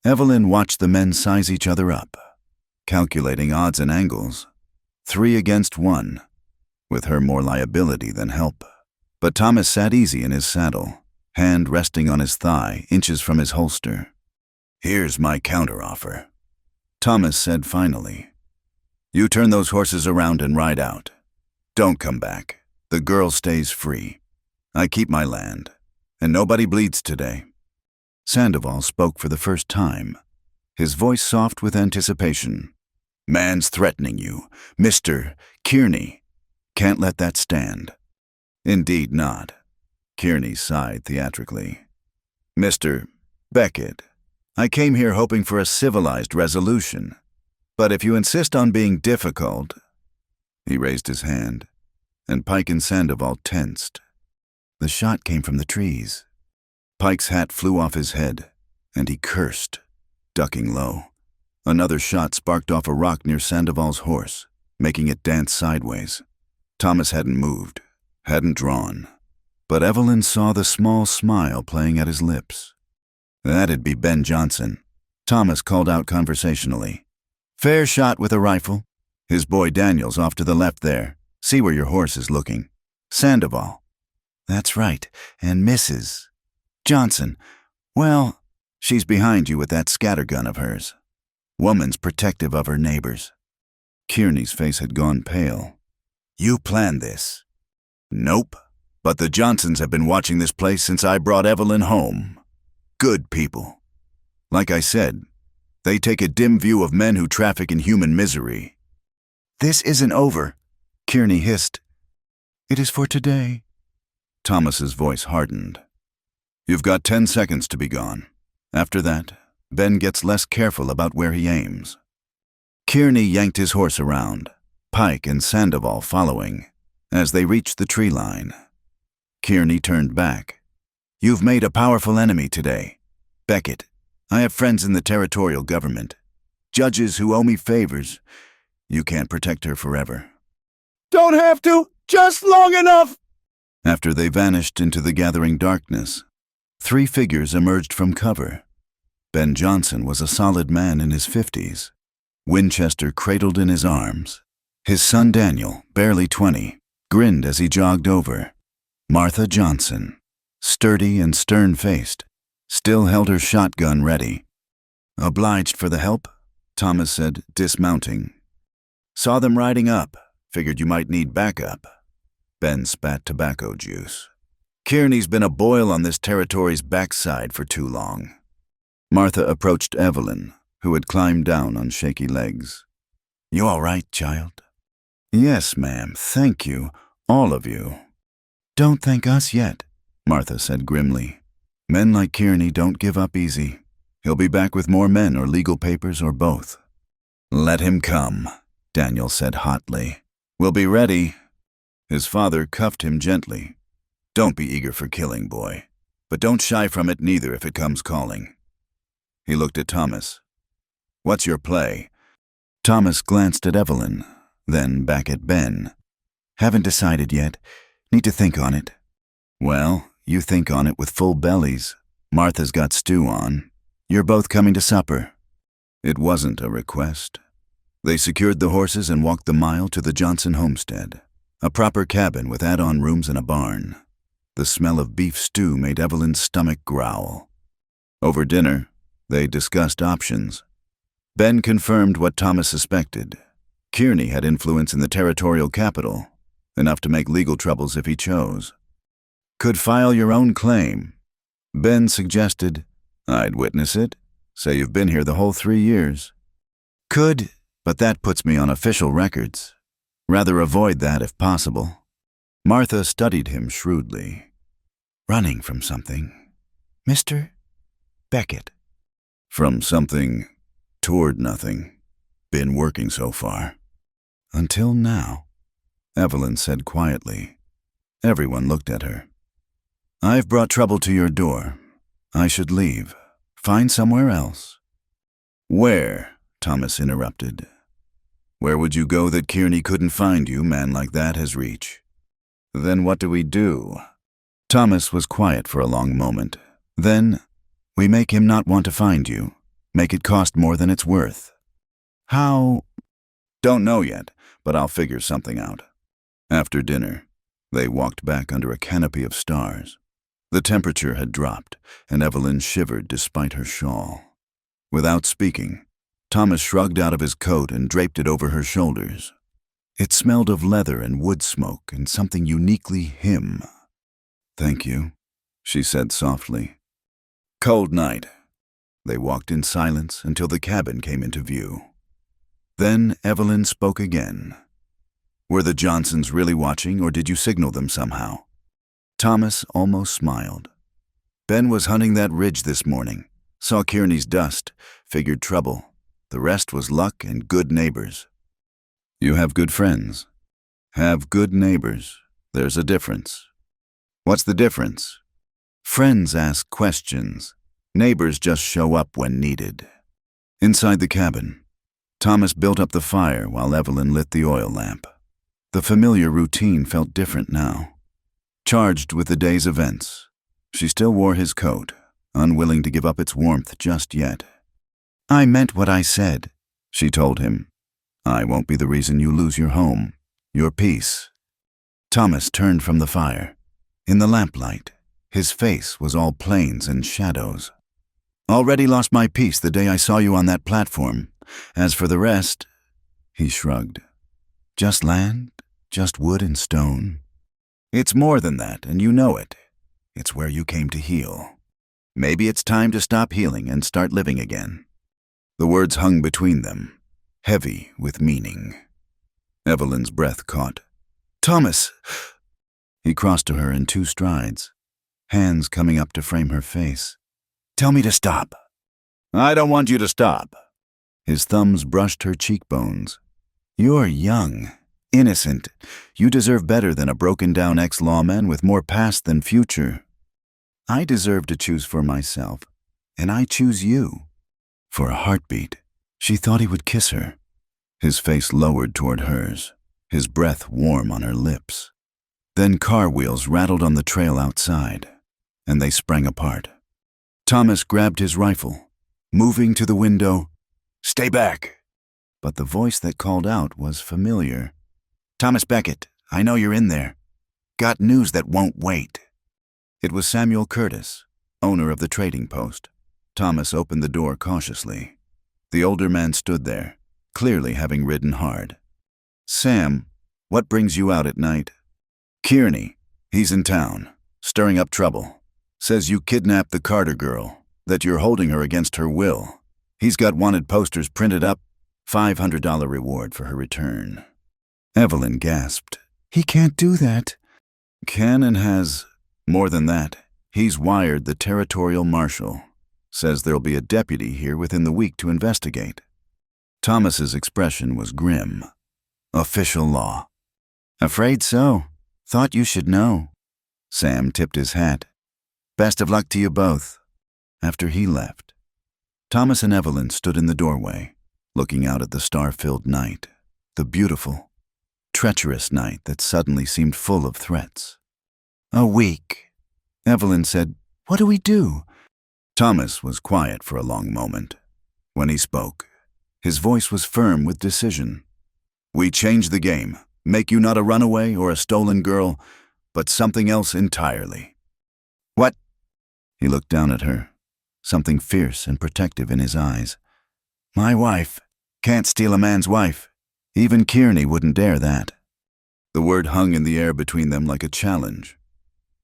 Evelyn watched the men size each other up, calculating odds and angles. 3 against 1, with her more liability than help. But Thomas sat easy in his saddle, hand resting on his thigh, inches from his holster. "Here's my counteroffer," Thomas said finally. "You turn those horses around and ride out. Don't come back. The girl stays free. I keep my land, and nobody bleeds today." Sandoval spoke for the first time, his voice soft with anticipation. "Man's threatening you, Mr. Kearney. Can't let that stand." "Indeed not." Kearney sighed theatrically. "Mr. Beckett, I came here hoping for a civilized resolution. But if you insist on being difficult—" He raised his hand, and Pike and Sandoval tensed. The shot came from the trees. Pike's hat flew off his head, and he cursed, ducking low. Another shot sparked off a rock near Sandoval's horse, making it dance sideways. Thomas hadn't moved, hadn't drawn, but Evelyn saw the small smile playing at his lips. "That'd be Ben Johnson," Thomas called out conversationally. "Fair shot with a rifle. His boy Daniel's off to the left there. See where your horse is looking." "Sandoval." "That's right, and Mrs. Johnson. Well, she's behind you with that scattergun of hers. Woman's protective of her neighbors." Kearney's face had gone pale. "You planned this?" "Nope, but the Johnsons have been watching this place since I brought Evelyn home. Good people. Like I said, they take a dim view of men who traffic in human misery." "This isn't over," Kearney hissed. "It is for today." Thomas's voice hardened. "You've got 10 seconds to be gone. After that, Ben gets less careful about where he aims." Kearney yanked his horse around, Pike and Sandoval following, as they reached the tree line. Kearney turned back. "You've made a powerful enemy today. Beckett, I have friends in the territorial government. Judges who owe me favors. You can't protect her forever." "Don't have to, just long enough." After they vanished into the gathering darkness, 3 figures emerged from cover. Ben Johnson was a solid man in his 50s, Winchester cradled in his arms. His son Daniel, barely 20, grinned as he jogged over. Martha Johnson, sturdy and stern-faced, still held her shotgun ready. "Obliged for the help," Thomas said, dismounting. "Saw them riding up. Figured you might need backup. Ben spat tobacco juice. Kearney's been a boil on this territory's backside for too long. Martha approached Evelyn, who had climbed down on shaky legs. You all right, child? Yes, ma'am, thank you, all of you. Don't thank us yet, Martha said grimly. Men like Kearney don't give up easy. He'll be back with more men or legal papers or both. Let him come, Daniel said hotly. We'll be ready. His father cuffed him gently. Don't be eager for killing, boy, but don't shy from it neither if it comes calling. He looked at Thomas. What's your play? Thomas glanced at Evelyn, then back at Ben. Haven't decided yet. Need to think on it. Well, you think on it with full bellies. Martha's got stew on. You're both coming to supper. It wasn't a request. They secured the horses and walked the mile to the Johnson homestead, a proper cabin with add-on rooms and a barn. The smell of beef stew made Evelyn's stomach growl. Over dinner, they discussed options. Ben confirmed what Thomas suspected. Kearney had influence in the territorial capital, enough to make legal troubles if he chose. Could file your own claim. Ben suggested, I'd witness it. Say you've been here the whole 3 years. Could, but that puts me on official records. Rather avoid that if possible. Martha studied him shrewdly. Running from something. Mr. Beckett. From something toward nothing. Been working so far. Until now, Evelyn said quietly. Everyone looked at her. I've brought trouble to your door. I should leave. Find somewhere else. Where? Thomas interrupted. Where would you go that Kearney couldn't find you, man like that has reach? Then what do we do? Thomas was quiet for a long moment. Then, we make him not want to find you. Make it cost more than it's worth. How? Don't know yet, but I'll figure something out. After dinner, they walked back under a canopy of stars. The temperature had dropped, and Evelyn shivered despite her shawl. Without speaking, Thomas shrugged out of his coat and draped it over her shoulders. It smelled of leather and wood smoke and something uniquely him. Thank you, she said softly. Cold night. They walked in silence until the cabin came into view. Then Evelyn spoke again. Were the Johnsons really watching, or did you signal them somehow? Thomas almost smiled. Ben was hunting that ridge this morning. Saw Kearney's dust. Figured trouble. The rest was luck and good neighbors. You have good friends. Have good neighbors. There's a difference. What's the difference? Friends ask questions. Neighbors just show up when needed. Inside the cabin, Thomas built up the fire while Evelyn lit the oil lamp. The familiar routine felt different now. Charged with the day's events, she still wore his coat, unwilling to give up its warmth just yet. I meant what I said, she told him. I won't be the reason you lose your home, your peace. Thomas turned from the fire. In the lamplight, his face was all plains and shadows. Already lost my peace the day I saw you on that platform. As for the rest, he shrugged. Just land, just wood and stone. It's more than that, and you know it. It's where you came to heal. Maybe it's time to stop healing and start living again. The words hung between them, heavy with meaning. Evelyn's breath caught. Thomas! He crossed to her in 2 strides, hands coming up to frame her face. Tell me to stop. I don't want you to stop. His thumbs brushed her cheekbones. You're young, innocent. You deserve better than a broken-down ex-lawman with more past than future. I deserve to choose for myself, and I choose you. For a heartbeat, she thought he would kiss her. His face lowered toward hers, his breath warm on her lips. Then car wheels rattled on the trail outside, and they sprang apart. Thomas grabbed his rifle, moving to the window. Stay back! But the voice that called out was familiar. Thomas Beckett, I know you're in there. Got news that won't wait. It was Samuel Curtis, owner of the trading post. Thomas opened the door cautiously. The older man stood there, clearly having ridden hard. Sam, What brings you out at night? Kearney. He's in town, stirring up trouble. Says you kidnapped the Carter girl, that you're holding her against her will. He's got wanted posters printed up, $500 reward for her return. Evelyn gasped. He can't do that. Can and has. More than that, he's wired the territorial marshal. Says there'll be a deputy here within the week to investigate. Thomas's expression was grim. Official law. Afraid so. Thought you should know. Sam tipped his hat. Best of luck to you both. After he left, Thomas and Evelyn stood in the doorway, looking out at the star-filled night, the beautiful, treacherous night that suddenly seemed full of threats. A week. Evelyn said, "What do we do?" Thomas was quiet for a long moment. When he spoke, his voice was firm with decision. We change the game, make you not a runaway or a stolen girl, but something else entirely. What? He looked down at her, something fierce and protective in his eyes. My wife. Can't steal a man's wife. Even Kearney wouldn't dare that. The word hung in the air between them like a challenge,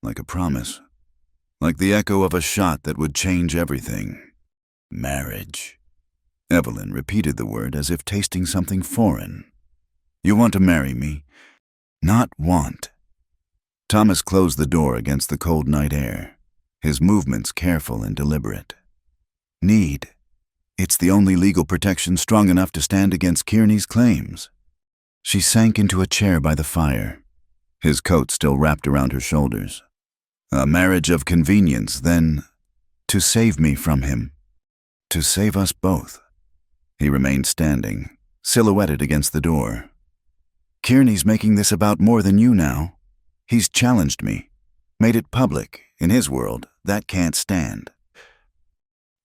like a promise, like the echo of a shot that would change everything. Marriage. Evelyn repeated the word as if tasting something foreign. You want to marry me? Not want. Thomas closed the door against the cold night air, his movements careful and deliberate. Need. It's the only legal protection strong enough to stand against Kearney's claims. She sank into a chair by the fire, his coat still wrapped around her shoulders. A marriage of convenience, then, to save me from him, to save us both. He remained standing, silhouetted against the door. Kearney's making this about more than you now. He's challenged me, made it public. In his world, that can't stand.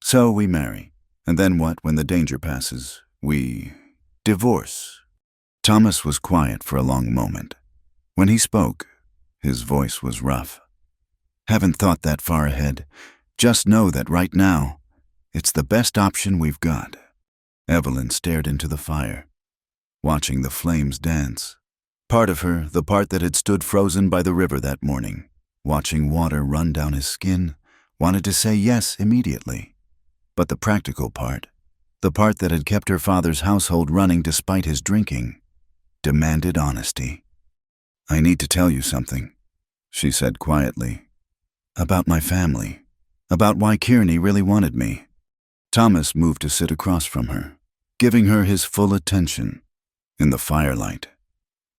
So we marry, and then what when the danger passes? We divorce. Thomas was quiet for a long moment. When he spoke, his voice was rough. Haven't thought that far ahead. Just know that right now, it's the best option we've got. Evelyn stared into the fire, watching the flames dance. Part of her, the part that had stood frozen by the river that morning, watching water run down his skin, wanted to say yes immediately. But the practical part, the part that had kept her father's household running despite his drinking, demanded honesty. I need to tell you something, she said quietly. About my family, about why Kearney really wanted me. Thomas moved to sit across from her, giving her his full attention. In the firelight,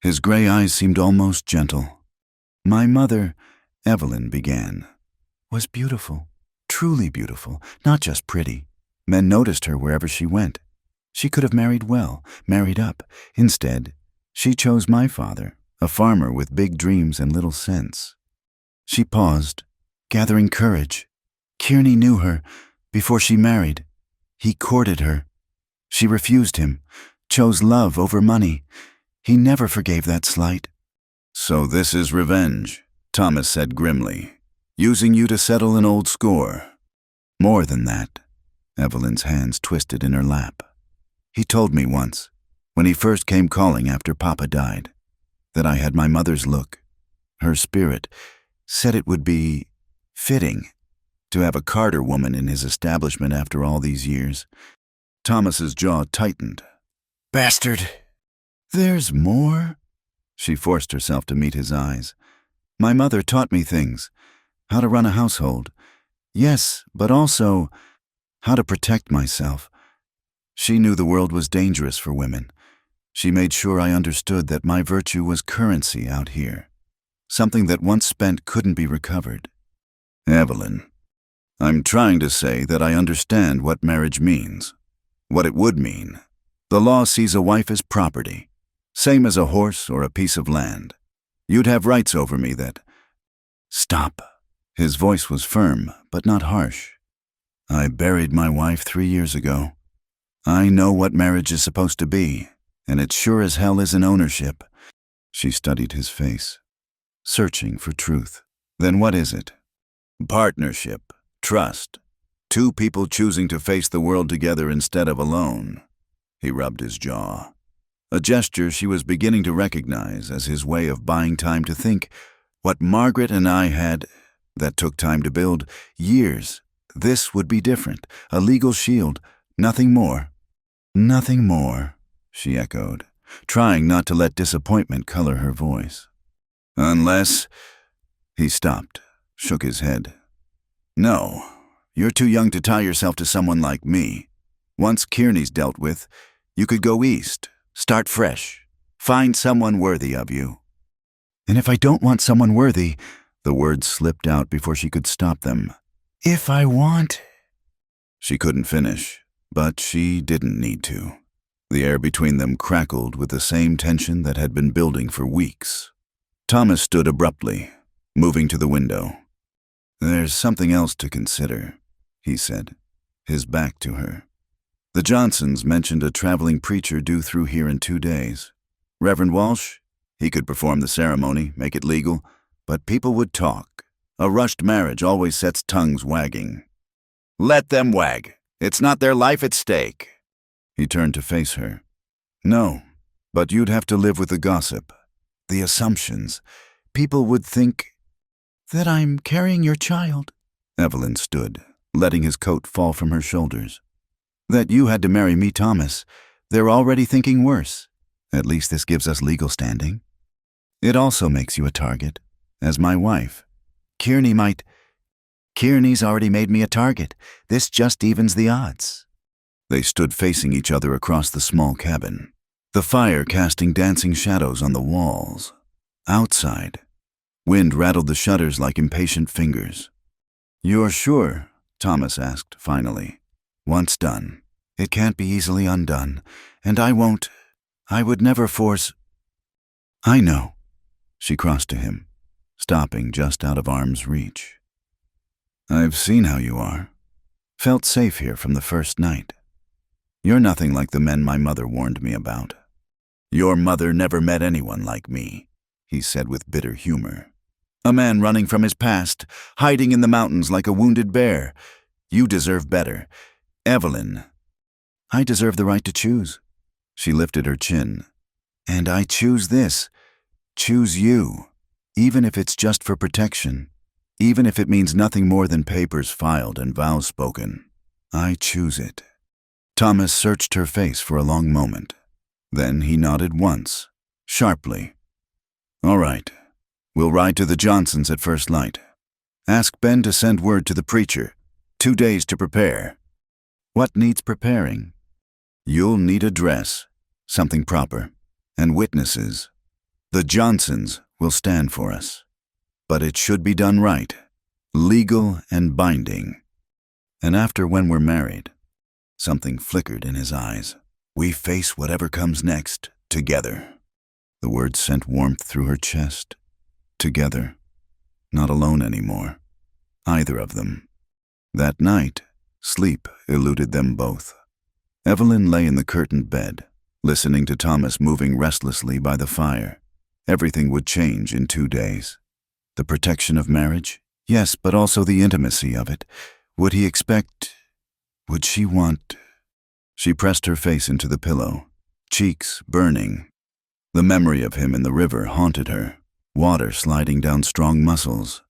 his gray eyes seemed almost gentle. My mother, Evelyn began, was beautiful, truly beautiful, not just pretty. Men noticed her wherever she went. She could have married well, married up. Instead, she chose my father, a farmer with big dreams and little sense. She paused, gathering courage. Kearney knew her before she married. He courted her. She refused him, chose love over money. He never forgave that slight. So this is revenge, Thomas said grimly, using you to settle an old score. More than that. Evelyn's hands twisted in her lap. He told me once, when he first came calling after Papa died, that I had my mother's look, her spirit, said it would be fitting to have a Carter woman in his establishment after all these years. Thomas's jaw tightened. Bastard! There's more? She forced herself to meet his eyes. My mother taught me things. How to run a household. Yes, but also how to protect myself. She knew the world was dangerous for women. She made sure I understood that my virtue was currency out here. Something that once spent couldn't be recovered. Evelyn, I'm trying to say that I understand what marriage means. What it would mean. The law sees a wife as property. Same as a horse or a piece of land. You'd have rights over me that... Stop. His voice was firm, but not harsh. I buried my wife 3 years ago. I know what marriage is supposed to be, and it sure as hell isn't ownership. She studied his face, searching for truth. Then what is it? Partnership, trust. Two people choosing to face the world together instead of alone. He rubbed his jaw. a gesture she was beginning to recognize as his way of buying time to think. What Margaret and I had, that took time to build, years. This would be different, a legal shield, nothing more. Nothing more, she echoed, trying not to let disappointment color her voice. Unless... He stopped, shook his head. No, you're too young to tie yourself to someone like me. Once Kearney's dealt with, you could go east, start fresh, find someone worthy of you. And if I don't want someone worthy, the words slipped out before she could stop them. If I want... She couldn't finish, but she didn't need to. The air between them crackled with the same tension that had been building for weeks. Thomas stood abruptly, moving to the window. There's something else to consider, he said, his back to her. The Johnsons mentioned a traveling preacher due through here in 2 days. Reverend Walsh, he could perform the ceremony, make it legal, but people would talk. A rushed marriage always sets tongues wagging. Let them wag. It's not their life at stake. He turned to face her. No, but you'd have to live with the gossip, the assumptions. People would think that I'm carrying your child. Evelyn stood, letting his coat fall from her shoulders. That you had to marry me, Thomas. They're already thinking worse. At least this gives us legal standing. It also makes you a target, as my wife. Kearney's already made me a target. This just evens the odds. They stood facing each other across the small cabin, the fire casting dancing shadows on the walls. Outside, wind rattled the shutters like impatient fingers. You're sure? Thomas asked finally. Once done, it can't be easily undone, and I would never force... I know. She crossed to him, stopping just out of arm's reach. I've seen how you are. Felt safe here from the first night. You're nothing like the men my mother warned me about. Your mother never met anyone like me, he said with bitter humor. A man running from his past, hiding in the mountains like a wounded bear. You deserve better. Evelyn. I deserve the right to choose. She lifted her chin. And I choose this. Choose you. Even if it's just for protection. Even if it means nothing more than papers filed and vows spoken. I choose it. Thomas searched her face for a long moment. Then he nodded once, sharply. All right. We'll ride to the Johnsons at first light. Ask Ben to send word to the preacher. 2 days to prepare. What needs preparing? You'll need a dress, something proper, and witnesses. The Johnsons will stand for us. But it should be done right, legal and binding. And after when we're married, something flickered in his eyes. We face whatever comes next, together. The words sent warmth through her chest. Together. Not alone anymore. Either of them. That night, sleep eluded them both. Evelyn lay in the curtained bed, listening to Thomas moving restlessly by the fire. Everything would change in 2 days. The protection of marriage? Yes, but also the intimacy of it. Would he expect... Would she want... She pressed her face into the pillow, cheeks burning. The memory of him in the river haunted her, water sliding down strong muscles,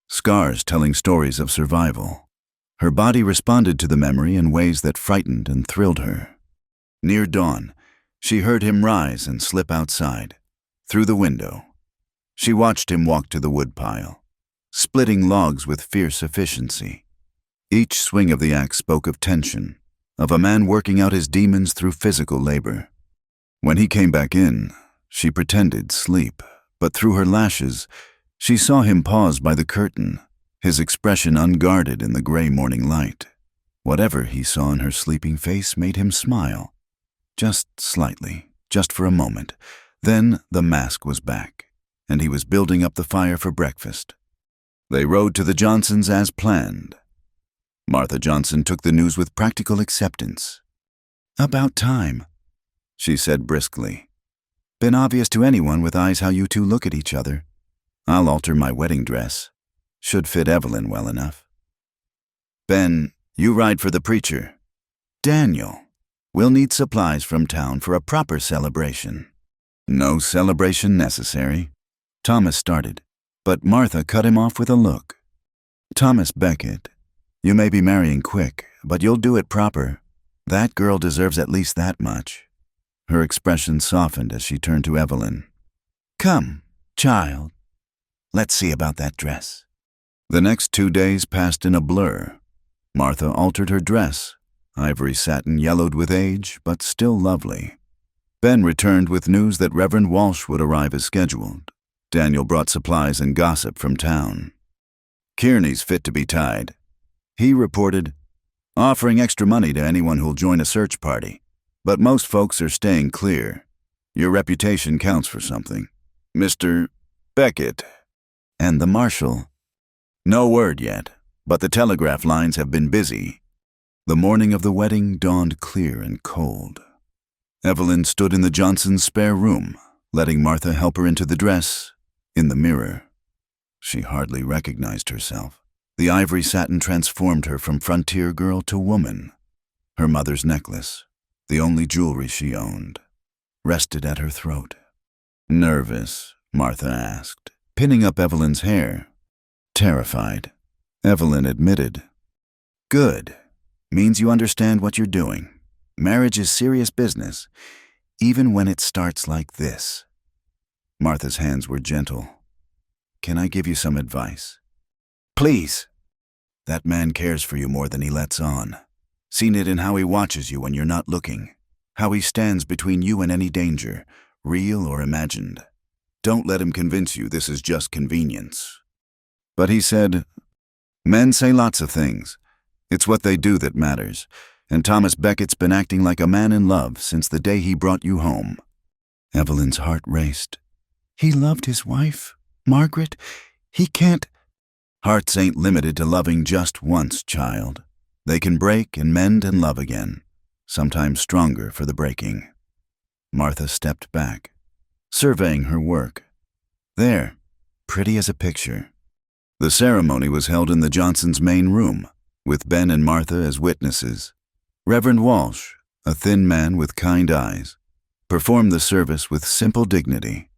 scars telling stories of survival. Her body responded to the memory in ways that frightened and thrilled her. Near dawn, she heard him rise and slip outside, through the window. She watched him walk to the woodpile, splitting logs with fierce efficiency. Each swing of the axe spoke of tension, of a man working out his demons through physical labor. When he came back in, she pretended sleep, but through her lashes, she saw him pause by the curtain, his expression unguarded in the gray morning light. Whatever he saw in her sleeping face made him smile. Just slightly, just for a moment. Then the mask was back, and he was building up the fire for breakfast. They rode to the Johnsons as planned. Martha Johnson took the news with practical acceptance. About time, she said briskly. Been obvious to anyone with eyes how you two look at each other. I'll alter my wedding dress. Should fit Evelyn well enough. Ben, you ride for the preacher. Daniel, We'll need supplies from town for a proper celebration." "No celebration necessary," Thomas started, but Martha cut him off with a look. "Thomas Beckett, you may be marrying quick, but you'll do it proper. That girl deserves at least that much." Her expression softened as she turned to Evelyn. "Come, child. Let's see about that dress." The next 2 days passed in a blur. Martha altered her dress, ivory satin yellowed with age, but still lovely. Ben returned with news that Reverend Walsh would arrive as scheduled. Daniel brought supplies and gossip from town. "Kearney's fit to be tied," he reported, "offering extra money to anyone who'll join a search party. But most folks are staying clear. Your reputation counts for something. Mr. Beckett." "And the marshal?" "No word yet, but the telegraph lines have been busy." The morning of the wedding dawned clear and cold. Evelyn stood in the Johnsons' spare room, letting Martha help her into the dress. In the mirror, she hardly recognized herself. The ivory satin transformed her from frontier girl to woman. Her mother's necklace, the only jewelry she owned, rested at her throat. "Nervous?" Martha asked, pinning up Evelyn's hair. "Terrified," Evelyn admitted. "Good. Means you understand what you're doing. Marriage is serious business, even when it starts like this." Martha's hands were gentle. "Can I give you some advice?" "Please." "That man cares for you more than he lets on. Seen it in how he watches you when you're not looking, how he stands between you and any danger, real or imagined. Don't let him convince you this is just convenience." But he said, "Men say lots of things. It's what they do that matters, and Thomas Beckett's been acting like a man in love since the day he brought you home." Evelyn's heart raced. "He loved his wife, Margaret? He can't—" "Hearts ain't limited to loving just once, child. They can break and mend and love again, sometimes stronger for the breaking." Martha stepped back, surveying her work. There, pretty as a picture. The ceremony was held in the Johnsons' main room, with Ben and Martha as witnesses. Reverend Walsh, a thin man with kind eyes, performed the service with simple dignity.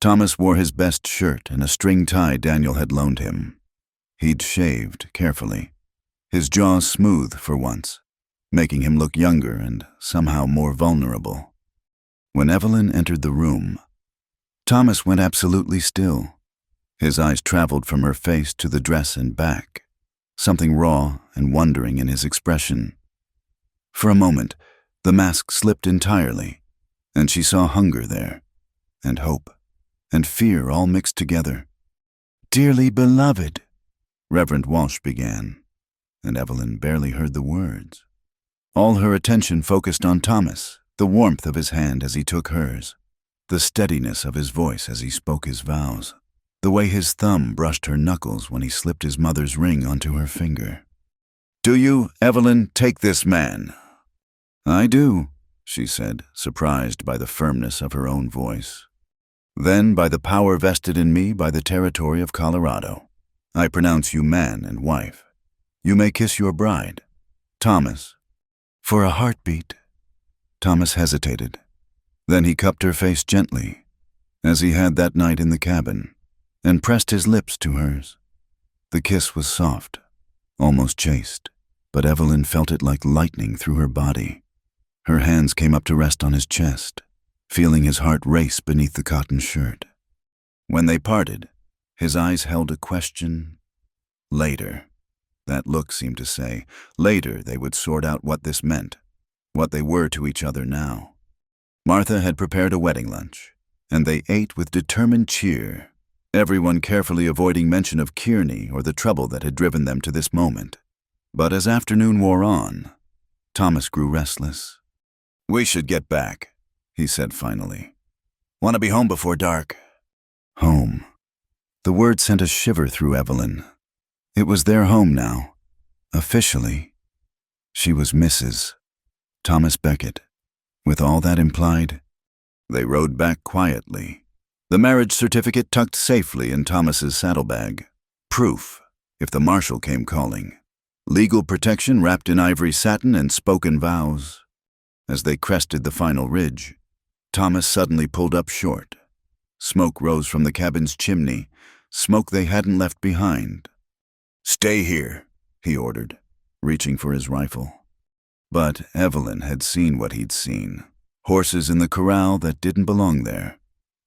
Thomas wore his best shirt and a string tie Daniel had loaned him. He'd shaved carefully, his jaws smooth for once, making him look younger and somehow more vulnerable. When Evelyn entered the room, Thomas went absolutely still. His eyes traveled from her face to the dress and back, something raw and wondering in his expression. For a moment, the mask slipped entirely, and she saw hunger there, and hope, and fear all mixed together. "Dearly beloved," Reverend Walsh began, and Evelyn barely heard the words. All her attention focused on Thomas, the warmth of his hand as he took hers, the steadiness of his voice as he spoke his vows, the way his thumb brushed her knuckles when he slipped his mother's ring onto her finger. "Do you, Evelyn, take this man?" "I do," she said, surprised by the firmness of her own voice. "Then, by the power vested in me by the territory of Colorado, I pronounce you man and wife. You may kiss your bride. Thomas." For a heartbeat, Thomas hesitated. Then he cupped her face gently, as he had that night in the cabin, and pressed his lips to hers. The kiss was soft, almost chaste, but Evelyn felt it like lightning through her body. Her hands came up to rest on his chest, feeling his heart race beneath the cotton shirt. When they parted, his eyes held a question. Later. That look seemed to say, later they would sort out what this meant, what they were to each other now. Martha had prepared a wedding lunch, and they ate with determined cheer, everyone carefully avoiding mention of Kearney or the trouble that had driven them to this moment. But as afternoon wore on, Thomas grew restless. "We should get back," he said finally. "Want to be home before dark." Home. The word sent a shiver through Evelyn. It was their home now, officially. She was Mrs. Thomas Beckett, with all that implied. They rode back quietly, the marriage certificate tucked safely in Thomas's saddlebag. Proof, if the marshal came calling. Legal protection wrapped in ivory satin and spoken vows. As they crested the final ridge, Thomas suddenly pulled up short. Smoke rose from the cabin's chimney, smoke they hadn't left behind. "Stay here," he ordered, reaching for his rifle. But Evelyn had seen what he'd seen. Horses in the corral that didn't belong there.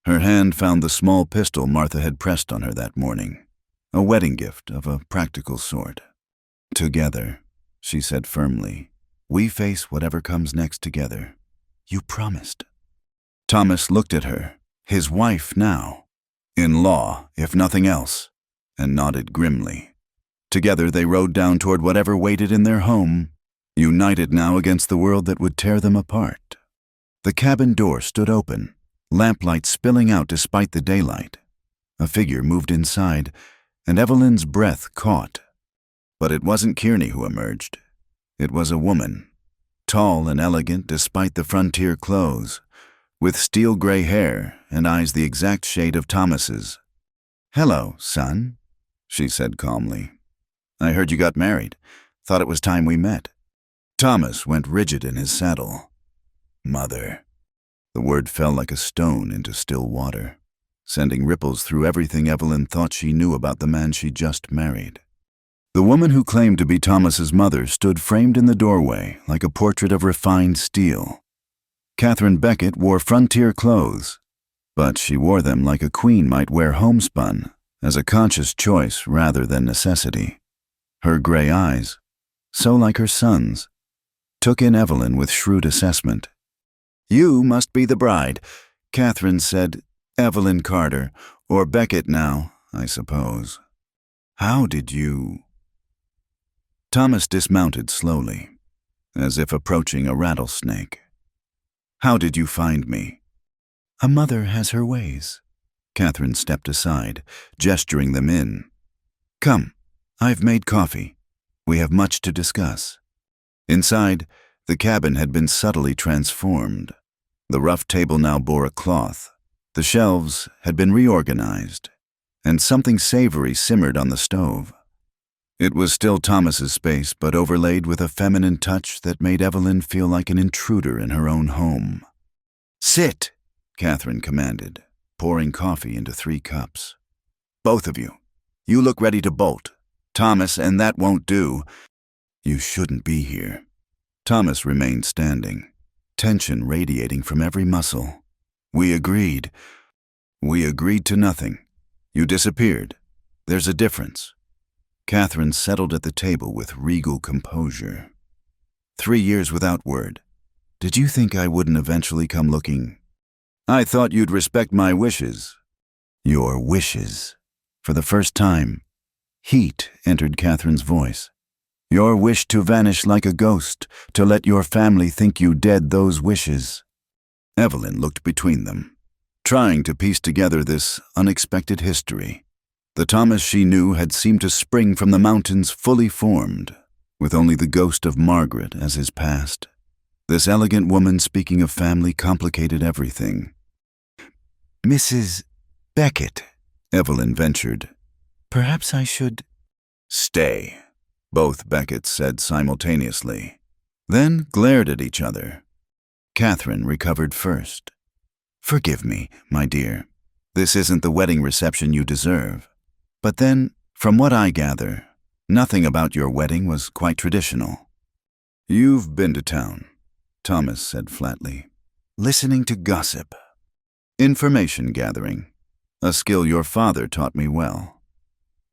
Her hand found the small pistol Martha had pressed on her that morning, a wedding gift of a practical sort. "Together," she said firmly. "We face whatever comes next together. You promised." Thomas looked at her, his wife now, in law, if nothing else, and nodded grimly. Together they rode down toward whatever waited in their home, united now against the world that would tear them apart. The cabin door stood open, lamplight spilling out despite the daylight. A figure moved inside, and Evelyn's breath caught. But it wasn't Kearney who emerged. It was a woman, tall and elegant despite the frontier clothes, with steel-gray hair and eyes the exact shade of Thomas's. "Hello, son," she said calmly. "I heard you got married. Thought it was time we met." Thomas went rigid in his saddle. "Mother." The word fell like a stone into still water, sending ripples through everything Evelyn thought she knew about the man she just married. The woman who claimed to be Thomas's mother stood framed in the doorway like a portrait of refined steel. Catherine Beckett wore frontier clothes, but she wore them like a queen might wear homespun, as a conscious choice rather than necessity. Her gray eyes, so like her son's, took in Evelyn with shrewd assessment. "You must be the bride," Catherine said. "Evelyn Carter, or Beckett now, I suppose. How did you—" Thomas dismounted slowly, as if approaching a rattlesnake. "How did you find me?" "A mother has her ways." Catherine stepped aside, gesturing them in. "Come, I've made coffee. We have much to discuss." Inside, the cabin had been subtly transformed. The rough table now bore a cloth. The shelves had been reorganized, and something savory simmered on the stove. It was still Thomas's space, but overlaid with a feminine touch that made Evelyn feel like an intruder in her own home. "Sit," Catherine commanded, pouring coffee into 3 cups. "Both of you. You look ready to bolt. Thomas, and that won't do. You shouldn't be here." Thomas remained standing, tension radiating from every muscle. We agreed to nothing. You disappeared. There's a difference." Catherine settled at the table with regal composure. 3 years without word. Did you think I wouldn't eventually come looking? I thought you'd respect my wishes." "Your wishes." For the first time, heat entered Catherine's voice. "Your wish to vanish like a ghost, to let your family think you dead, those wishes." Evelyn looked between them, trying to piece together this unexpected history. The Thomas she knew had seemed to spring from the mountains fully formed, with only the ghost of Margaret as his past. This elegant woman speaking of family complicated everything. "Mrs. Beckett," Evelyn ventured. "Perhaps I should—" "Stay," both Beckett said simultaneously, then glared at each other. Catherine recovered first. "Forgive me, my dear. This isn't the wedding reception you deserve. But then, from what I gather, nothing about your wedding was quite traditional." "You've been to town," Thomas said flatly. "Listening to gossip. Information gathering. A skill your father taught me well."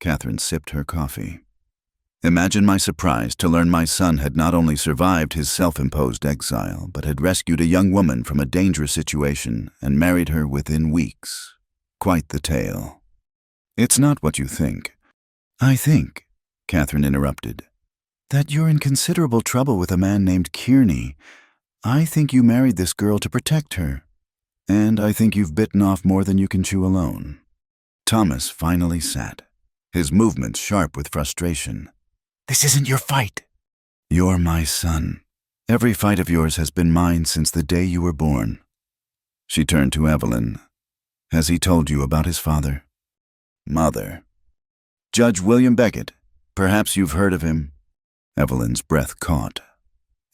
Catherine sipped her coffee. "Imagine my surprise to learn my son had not only survived his self-imposed exile, but had rescued a young woman from a dangerous situation and married her within weeks. Quite the tale." "It's not what you think." "I think," Catherine interrupted, "that you're in considerable trouble with a man named Kearney. I think you married this girl to protect her. And I think you've bitten off more than you can chew alone." Thomas finally sat, his movements sharp with frustration. "This isn't your fight." "You're my son. Every fight of yours has been mine since the day you were born." She turned to Evelyn. "Has he told you about his father?" "Mother." "Judge William Beckett. Perhaps you've heard of him." Evelyn's breath caught.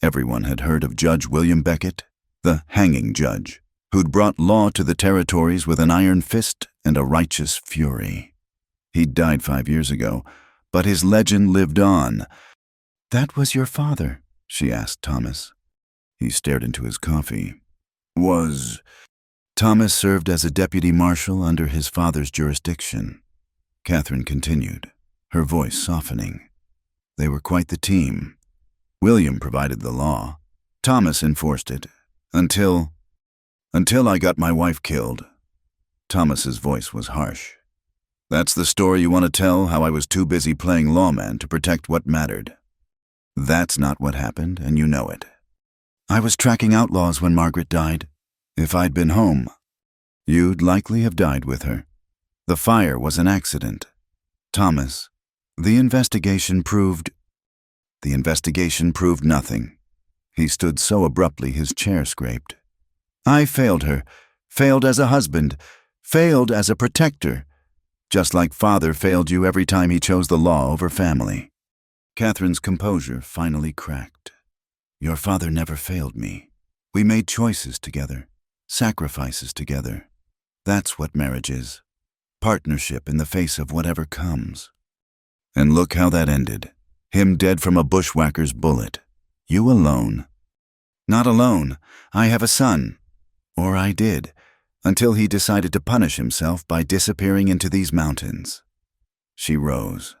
Everyone had heard of Judge William Beckett, the hanging judge, who'd brought law to the territories with an iron fist and a righteous fury. He'd died 5 years ago, but his legend lived on. "That was your father?" she asked Thomas. He stared into his coffee. Thomas served as a deputy marshal under his father's jurisdiction. Catherine continued, her voice softening. They were quite the team. William provided the law. Thomas enforced it. Until I got my wife killed. Thomas's voice was harsh. "That's the story you want to tell, how I was too busy playing lawman to protect what mattered. That's not what happened, and you know it. I was tracking outlaws when Margaret died. If I'd been home, you'd likely have died with her. The fire was an accident. Thomas, the investigation proved nothing." He stood so abruptly his chair scraped. "I failed her, failed as a husband, failed as a protector, just like father failed you every time he chose the law over family." Catherine's composure finally cracked. "Your father never failed me. We made choices together, sacrifices together. That's what marriage is. Partnership in the face of whatever comes. And look how that ended. Him dead from a bushwhacker's bullet. You alone." "Not alone. I have a son. Or I did, until he decided to punish himself by disappearing into these mountains." She rose,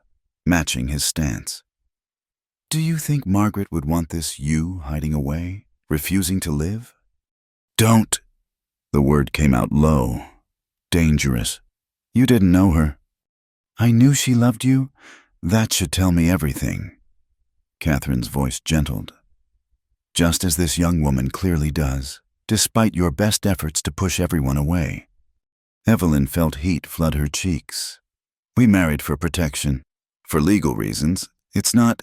matching his stance. "Do you think Margaret would want this you hiding away, refusing to live?" "Don't." The word came out low, dangerous. "You didn't know her." "I knew she loved you. That should tell me everything." Catherine's voice gentled. "Just as this young woman clearly does, despite your best efforts to push everyone away." Evelyn felt heat flood her cheeks. "We married for protection. For legal reasons. It's not—"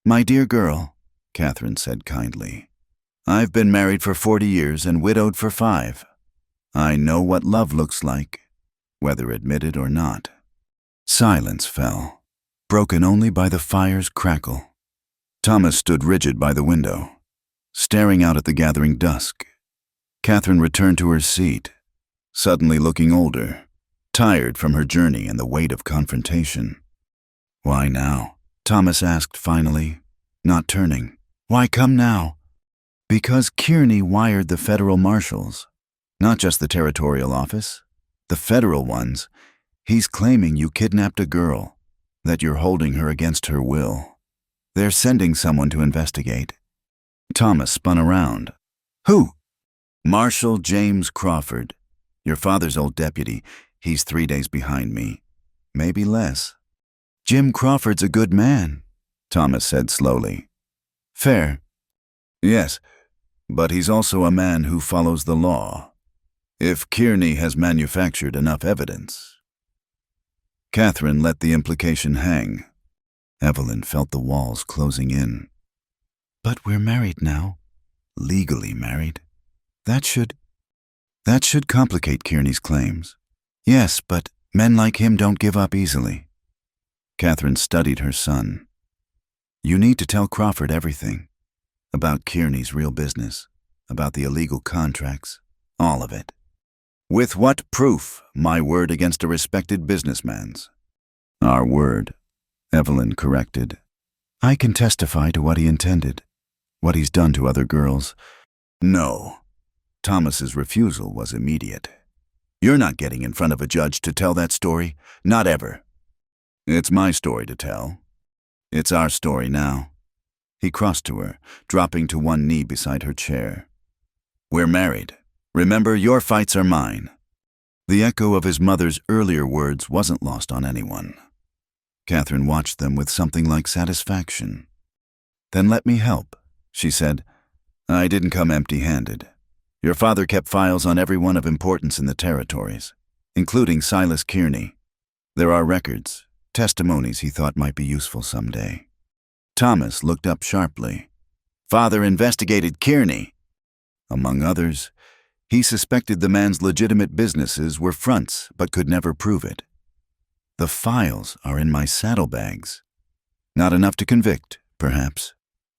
"My dear girl," Catherine said kindly, "I've been married for 40 years and widowed for 5. I know what love looks like, whether admitted or not." Silence fell, broken only by the fire's crackle. Thomas stood rigid by the window, staring out at the gathering dusk. Catherine returned to her seat, suddenly looking older, tired from her journey and the weight of confrontation. "Why now?" Thomas asked finally, not turning. "Why come now?" "Because Kearney wired the federal marshals, not just the territorial office, the federal ones. He's claiming you kidnapped a girl, that you're holding her against her will. They're sending someone to investigate." Thomas spun around. "Who?" "Marshal James Crawford. Your father's old deputy. He's 3 days behind me. Maybe less." "Jim Crawford's a good man," Thomas said slowly. "Fair." "Yes, but he's also a man who follows the law. If Kearney has manufactured enough evidence." Catherine let the implication hang. Evelyn felt the walls closing in. "But we're married now. Legally married. That should complicate Kearney's claims." "Yes, but men like him don't give up easily." Catherine studied her son. "You need to tell Crawford everything. About Kearney's real business, about the illegal contracts, all of it." "With what proof? My word against a respected businessman's." "Our word," Evelyn corrected. "I can testify to what he intended, what he's done to other girls." "No." Thomas's refusal was immediate. "You're not getting in front of a judge to tell that story. Not ever." "It's my story to tell. It's our story now." He crossed to her, dropping to one knee beside her chair. "We're married. Remember, your fights are mine." The echo of his mother's earlier words wasn't lost on anyone. Catherine watched them with something like satisfaction. "Then let me help," she said. "I didn't come empty-handed. Your father kept files on everyone of importance in the territories, including Silas Kearney. There are records, testimonies he thought might be useful someday." Thomas looked up sharply. "Father investigated Kearney." Among others, he suspected the man's legitimate businesses were fronts but could never prove it. "The files are in my saddlebags. Not enough to convict, perhaps,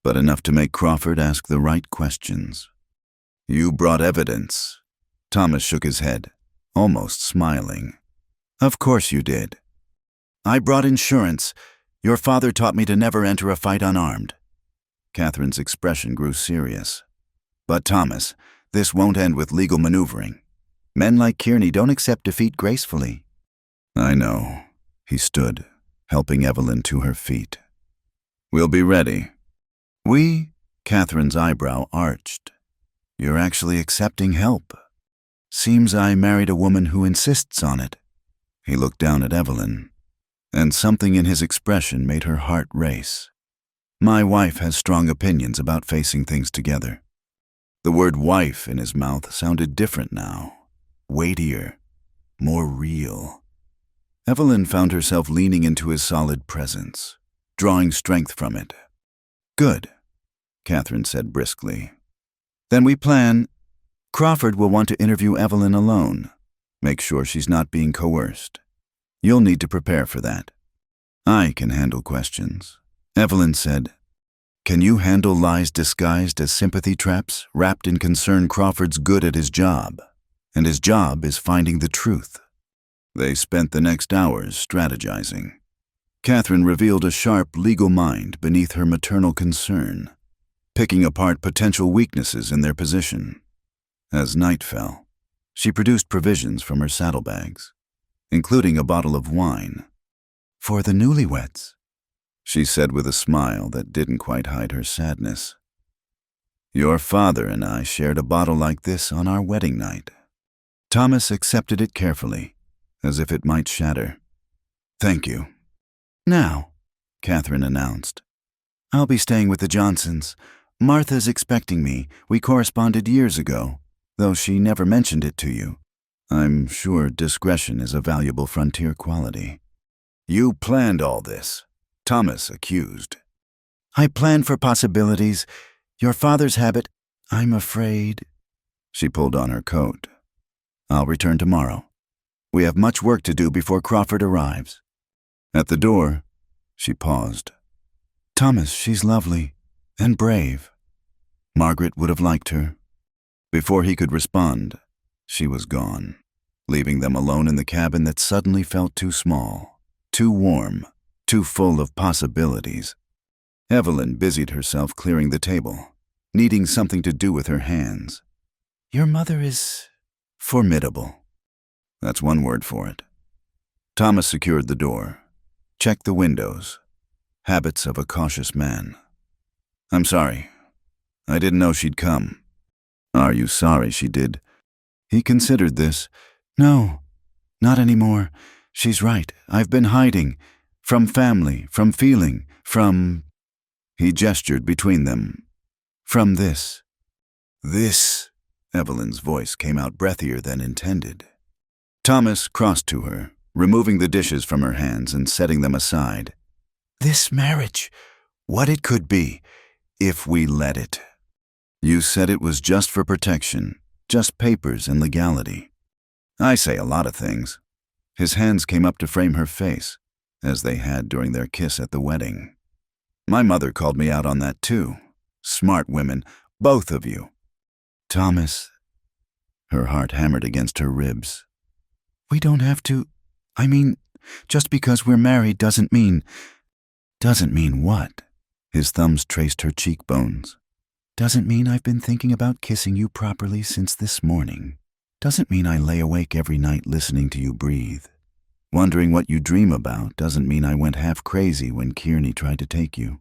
but enough to make Crawford ask the right questions. "You brought evidence." Thomas shook his head, almost smiling. "Of course you did. I brought insurance. Your father taught me to never enter a fight unarmed." Catherine's expression grew serious. "But Thomas, this won't end with legal maneuvering. Men like Kearney don't accept defeat gracefully." "I know." He stood, helping Evelyn to her feet. "We'll be ready." "We?" Catherine's eyebrow arched. "You're actually accepting help. Seems I married a woman who insists on it." He looked down at Evelyn, and something in his expression made her heart race. "My wife has strong opinions about facing things together." The word wife in his mouth sounded different now, weightier, more real. Evelyn found herself leaning into his solid presence, drawing strength from it. "Good," Catherine said briskly. "Then we plan. Crawford will want to interview Evelyn alone. Make sure she's not being coerced. You'll need to prepare for that." "I can handle questions," Evelyn said. "Can you handle lies disguised as sympathy traps, wrapped in concern Crawford's good at his job? And his job is finding the truth." They spent the next hours strategizing. Catherine revealed a sharp legal mind beneath her maternal concern, picking apart potential weaknesses in their position. As night fell, she produced provisions from her saddlebags, including a bottle of wine. "For the newlyweds," she said with a smile that didn't quite hide her sadness. "Your father and I shared a bottle like this on our wedding night." Thomas accepted it carefully, as if it might shatter. "Thank you." "Now," Catherine announced, "I'll be staying with the Johnsons. Martha's expecting me. We corresponded years ago, though she never mentioned it to you. I'm sure discretion is a valuable frontier quality." "You planned all this," Thomas accused. "I planned for possibilities. Your father's habit, I'm afraid." She pulled on her coat. "I'll return tomorrow. We have much work to do before Crawford arrives." At the door, she paused. "Thomas, she's lovely and brave. Margaret would have liked her." Before he could respond, she was gone, leaving them alone in the cabin that suddenly felt too small, too warm, too full of possibilities. Evelyn busied herself clearing the table, needing something to do with her hands. "Your mother is formidable." That's one word for it. Thomas secured the door, checked the windows, habits of a cautious man. "I'm sorry. I didn't know she'd come." "Are you sorry she did?" He considered this. "No, not anymore. She's right. I've been hiding. From family, from feeling, from—" He gestured between them. "From this." "This," Evelyn's voice came out breathier than intended. Thomas crossed to her, removing the dishes from her hands and setting them aside. "This marriage, what it could be, if we let it. You said it was just for protection, just papers and legality." "I say a lot of things." His hands came up to frame her face, as they had during their kiss at the wedding. "My mother called me out on that too. Smart women, both of you." "Thomas," her heart hammered against her ribs. "We don't have to. I mean, just because we're married doesn't mean—" "Doesn't mean what?" His thumbs traced her cheekbones. "Doesn't mean I've been thinking about kissing you properly since this morning. Doesn't mean I lay awake every night listening to you breathe. Wondering what you dream about doesn't mean I went half crazy when Kearney tried to take you."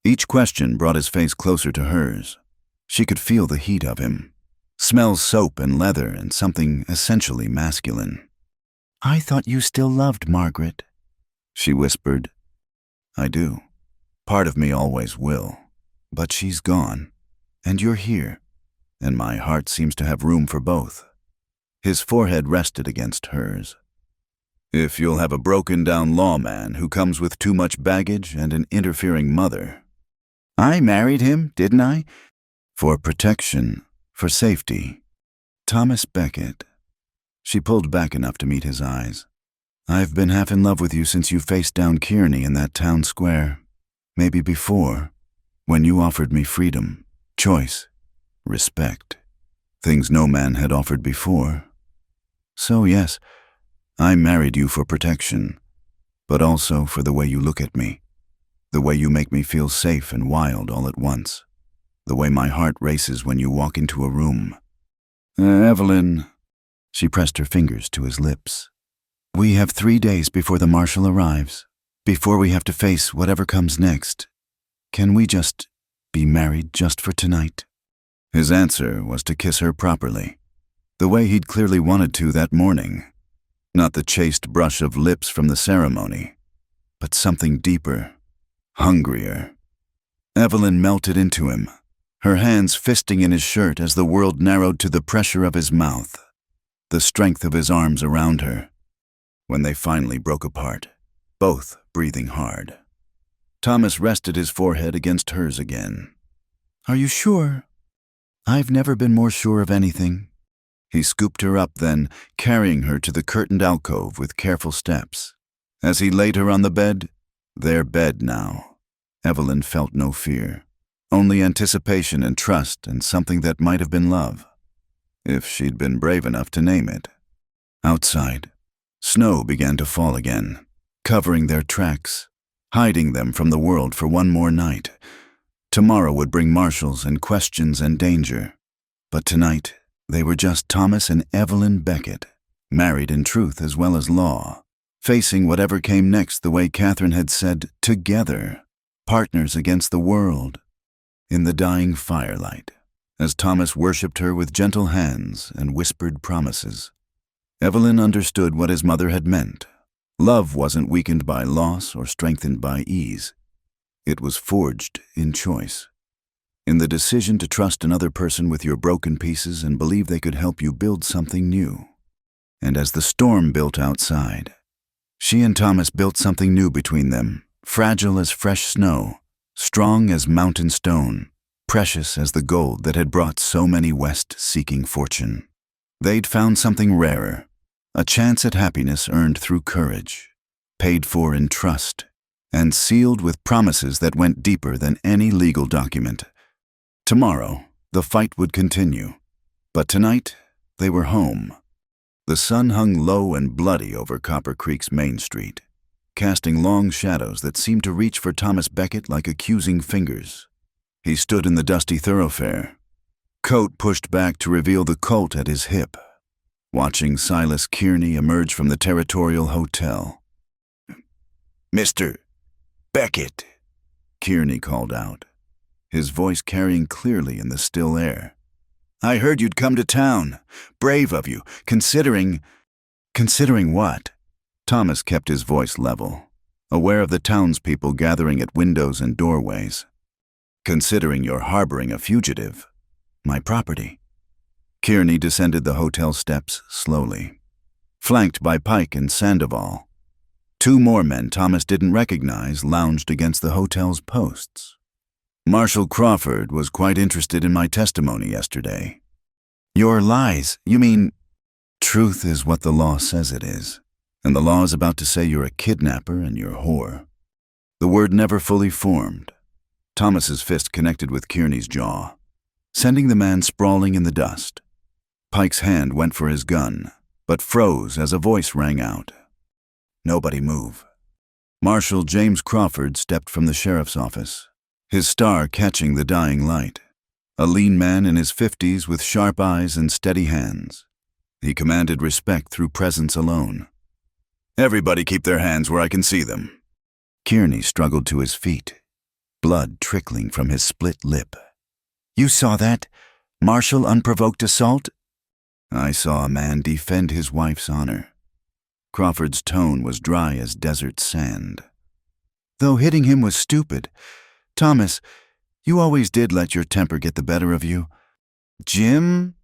Each question brought his face closer to hers. She could feel the heat of him, smell soap and leather and something essentially masculine. "I thought you still loved Margaret," she whispered. "I do. Part of me always will. But she's gone, and you're here, and my heart seems to have room for both." His forehead rested against hers. "If you'll have a broken-down lawman who comes with too much baggage and an interfering mother." "I married him, didn't I?" "For protection, for safety." "Thomas Beckett." She pulled back enough to meet his eyes. "I've been half in love with you since you faced down Kearney in that town square. Maybe before, When you offered me freedom, choice, respect, things no man had offered before. So yes, I married you for protection, but also for the way you look at me, the way you make me feel safe and wild all at once, the way my heart races when you walk into a room. Evelyn, she pressed her fingers to his lips. We have 3 days before the marshal arrives, before we have to face whatever comes next. Can we just be married just for tonight? His answer was to kiss her properly, the way he'd clearly wanted to that morning. Not the chaste brush of lips from the ceremony, but something deeper, hungrier. Evelyn melted into him, her hands fisting in his shirt as the world narrowed to the pressure of his mouth, the strength of his arms around her. When they finally broke apart, both breathing hard, Thomas rested his forehead against hers again. Are you sure? I've never been more sure of anything. He scooped her up then, carrying her to the curtained alcove with careful steps. As he laid her on the bed, their bed now, Evelyn felt no fear, only anticipation and trust and something that might have been love, if she'd been brave enough to name it. Outside, snow began to fall again, covering their tracks, hiding them from the world for one more night. Tomorrow would bring marshals and questions and danger, but tonight they were just Thomas and Evelyn Beckett, married in truth as well as law, facing whatever came next the way Catherine had said, together, partners against the world. In the dying firelight, as Thomas worshipped her with gentle hands and whispered promises, Evelyn understood what his mother had meant. Love wasn't weakened by loss or strengthened by ease. It was forged in choice, in the decision to trust another person with your broken pieces and believe they could help you build something new. And as the storm built outside, she and Thomas built something new between them, fragile as fresh snow, strong as mountain stone, precious as the gold that had brought so many west seeking fortune. They'd found something rarer, a chance at happiness earned through courage, paid for in trust, and sealed with promises that went deeper than any legal document. Tomorrow, the fight would continue, but tonight they were home. The sun hung low and bloody over Copper Creek's Main Street, casting long shadows that seemed to reach for Thomas Beckett like accusing fingers. He stood in the dusty thoroughfare, coat pushed back to reveal the Colt at his hip, watching Silas Kearney emerge from the Territorial Hotel. "Mr. Beckett," Kearney called out, his voice carrying clearly in the still air. "I heard you'd come to town. Brave of you, considering..." "Considering what?" Thomas kept his voice level, aware of the townspeople gathering at windows and doorways. "Considering you're harboring a fugitive. My property." Kearney descended the hotel steps slowly, flanked by Pike and Sandoval. 2 more men Thomas didn't recognize lounged against the hotel's posts. "Marshal Crawford was quite interested in my testimony yesterday." "Your lies, you mean..." "Truth is what the law says it is, and the law is about to say you're a kidnapper and you're a whore." The word never fully formed. Thomas's fist connected with Kearney's jaw, sending the man sprawling in the dust. Pike's hand went for his gun, but froze as a voice rang out. "Nobody move." Marshal James Crawford stepped from the sheriff's office, his star catching the dying light. A lean man in his 50s with sharp eyes and steady hands. He commanded respect through presence alone. "Everybody keep their hands where I can see them." Kearney struggled to his feet, blood trickling from his split lip. "You saw that? Martial unprovoked assault?" "I saw a man defend his wife's honor." Crawford's tone was dry as desert sand. "Though hitting him was stupid. Thomas, you always did let your temper get the better of you." "Jim?"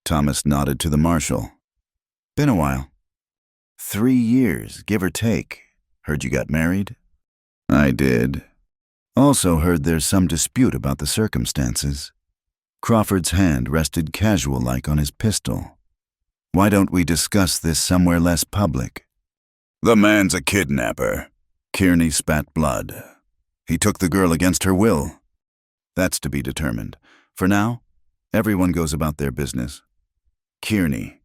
Thomas nodded to the marshal. "Been a while." 3 years, give or take. Heard you got married?" "I did. Also heard there's some dispute about the circumstances." Crawford's hand rested casual-like on his pistol. "Why don't we discuss this somewhere less public?" "The man's a kidnapper." Kearney spat blood. "He took the girl against her will." That's to be determined. For now, everyone goes about their business. Kearney,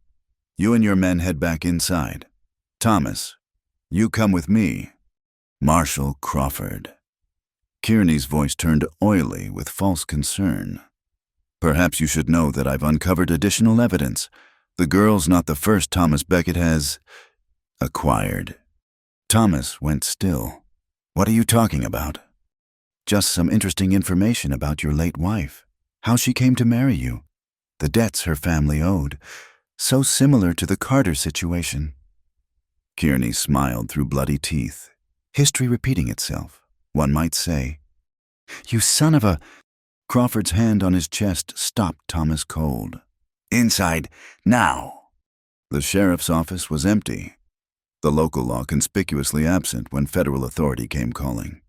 you and your men head back inside. Thomas, you come with me. Marshal Crawford. Kearney's voice turned oily with false concern. Perhaps you should know that I've uncovered additional evidence. The girl's not the first Thomas Beckett has acquired. Thomas went still. What are you talking about? Just some interesting information about your late wife. How she came to marry you. The debts her family owed. So similar to the Carter situation. Kearney smiled through bloody teeth. History repeating itself, one might say. You son of a... Crawford's hand on his chest stopped Thomas cold. Inside, now. The sheriff's office was empty. The local law conspicuously absent when federal authority came calling.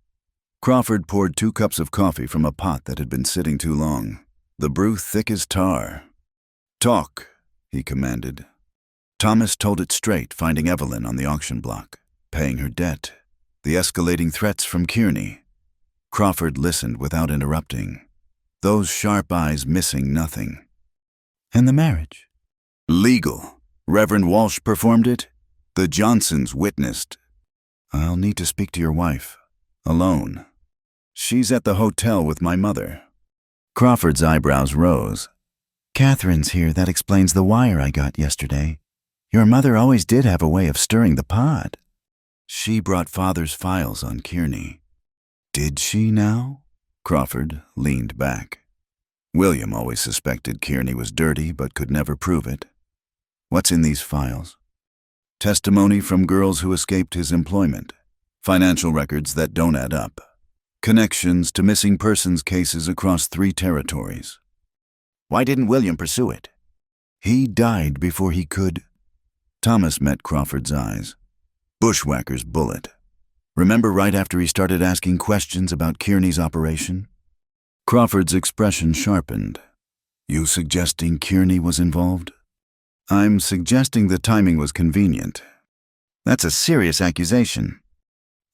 Crawford poured 2 cups of coffee from a pot that had been sitting too long, the brew thick as tar. Talk, he commanded. Thomas told it straight, finding Evelyn on the auction block, paying her debt, the escalating threats from Kearney. Crawford listened without interrupting, those sharp eyes missing nothing. And the marriage? Legal. Reverend Walsh performed it. The Johnsons witnessed. I'll need to speak to your wife. Alone. She's at the hotel with my mother. Crawford's eyebrows rose. Catherine's here. That explains the wire I got yesterday. Your mother always did have a way of stirring the pot. She brought Father's files on Kearney. Did she now? Crawford leaned back. William always suspected Kearney was dirty but could never prove it. What's in these files? Testimony from girls who escaped his employment. Financial records that don't add up. Connections to missing persons cases across 3 territories. Why didn't William pursue it? He died before he could. Thomas met Crawford's eyes. Bushwhacker's bullet. Remember right after he started asking questions about Kearney's operation? Crawford's expression sharpened. You suggesting Kearney was involved? I'm suggesting the timing was convenient. That's a serious accusation.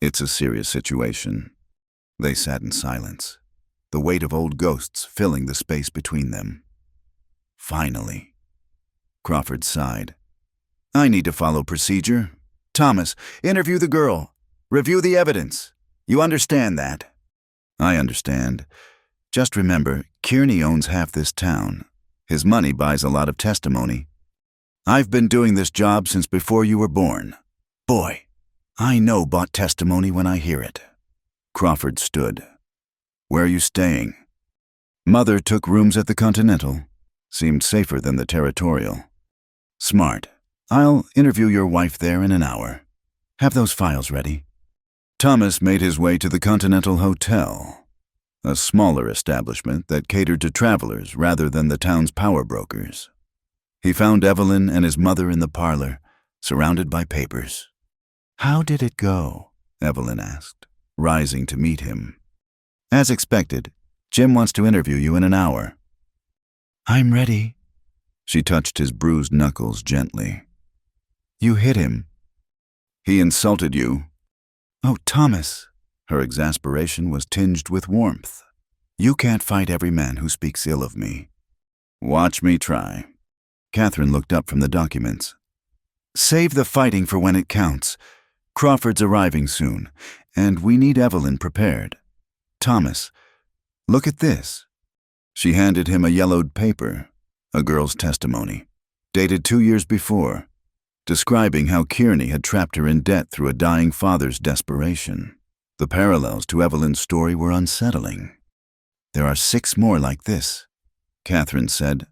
It's a serious situation. They sat in silence, the weight of old ghosts filling the space between them. Finally, Crawford sighed. I need to follow procedure. Thomas, interview the girl. Review the evidence. You understand that? I understand. Just remember, Kearney owns half this town. His money buys a lot of testimony. I've been doing this job since before you were born. Boy, I know bought testimony when I hear it. Crawford stood. Where are you staying? Mother took rooms at the Continental. Seemed safer than the Territorial. Smart. I'll interview your wife there in an hour. Have those files ready. Thomas made his way to the Continental Hotel, a smaller establishment that catered to travelers rather than the town's power brokers. He found Evelyn and his mother in the parlor, surrounded by papers. How did it go? Evelyn asked, rising to meet him. As expected, Jim wants to interview you in an hour. I'm ready. She touched his bruised knuckles gently. You hit him. He insulted you. Oh, Thomas. Her exasperation was tinged with warmth. You can't fight every man who speaks ill of me. Watch me try. Catherine looked up from the documents. Save the fighting for when it counts. Crawford's arriving soon, and we need Evelyn prepared. Thomas, look at this. She handed him a yellowed paper, a girl's testimony, dated 2 years before, describing how Kearney had trapped her in debt through a dying father's desperation. The parallels to Evelyn's story were unsettling. There are 6 more like this, Catherine said.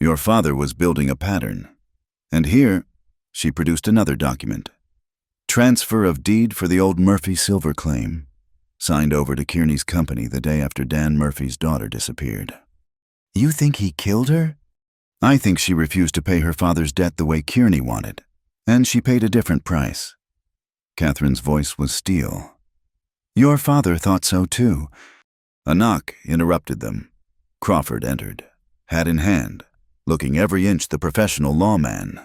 Your father was building a pattern. And here, she produced another document. Transfer of deed for the old Murphy silver claim, signed over to Kearney's company the day after Dan Murphy's daughter disappeared. You think he killed her? I think she refused to pay her father's debt the way Kearney wanted, and she paid a different price. Catherine's voice was steel. Your father thought so too. A knock interrupted them. Crawford entered, hat in hand, looking every inch the professional lawman.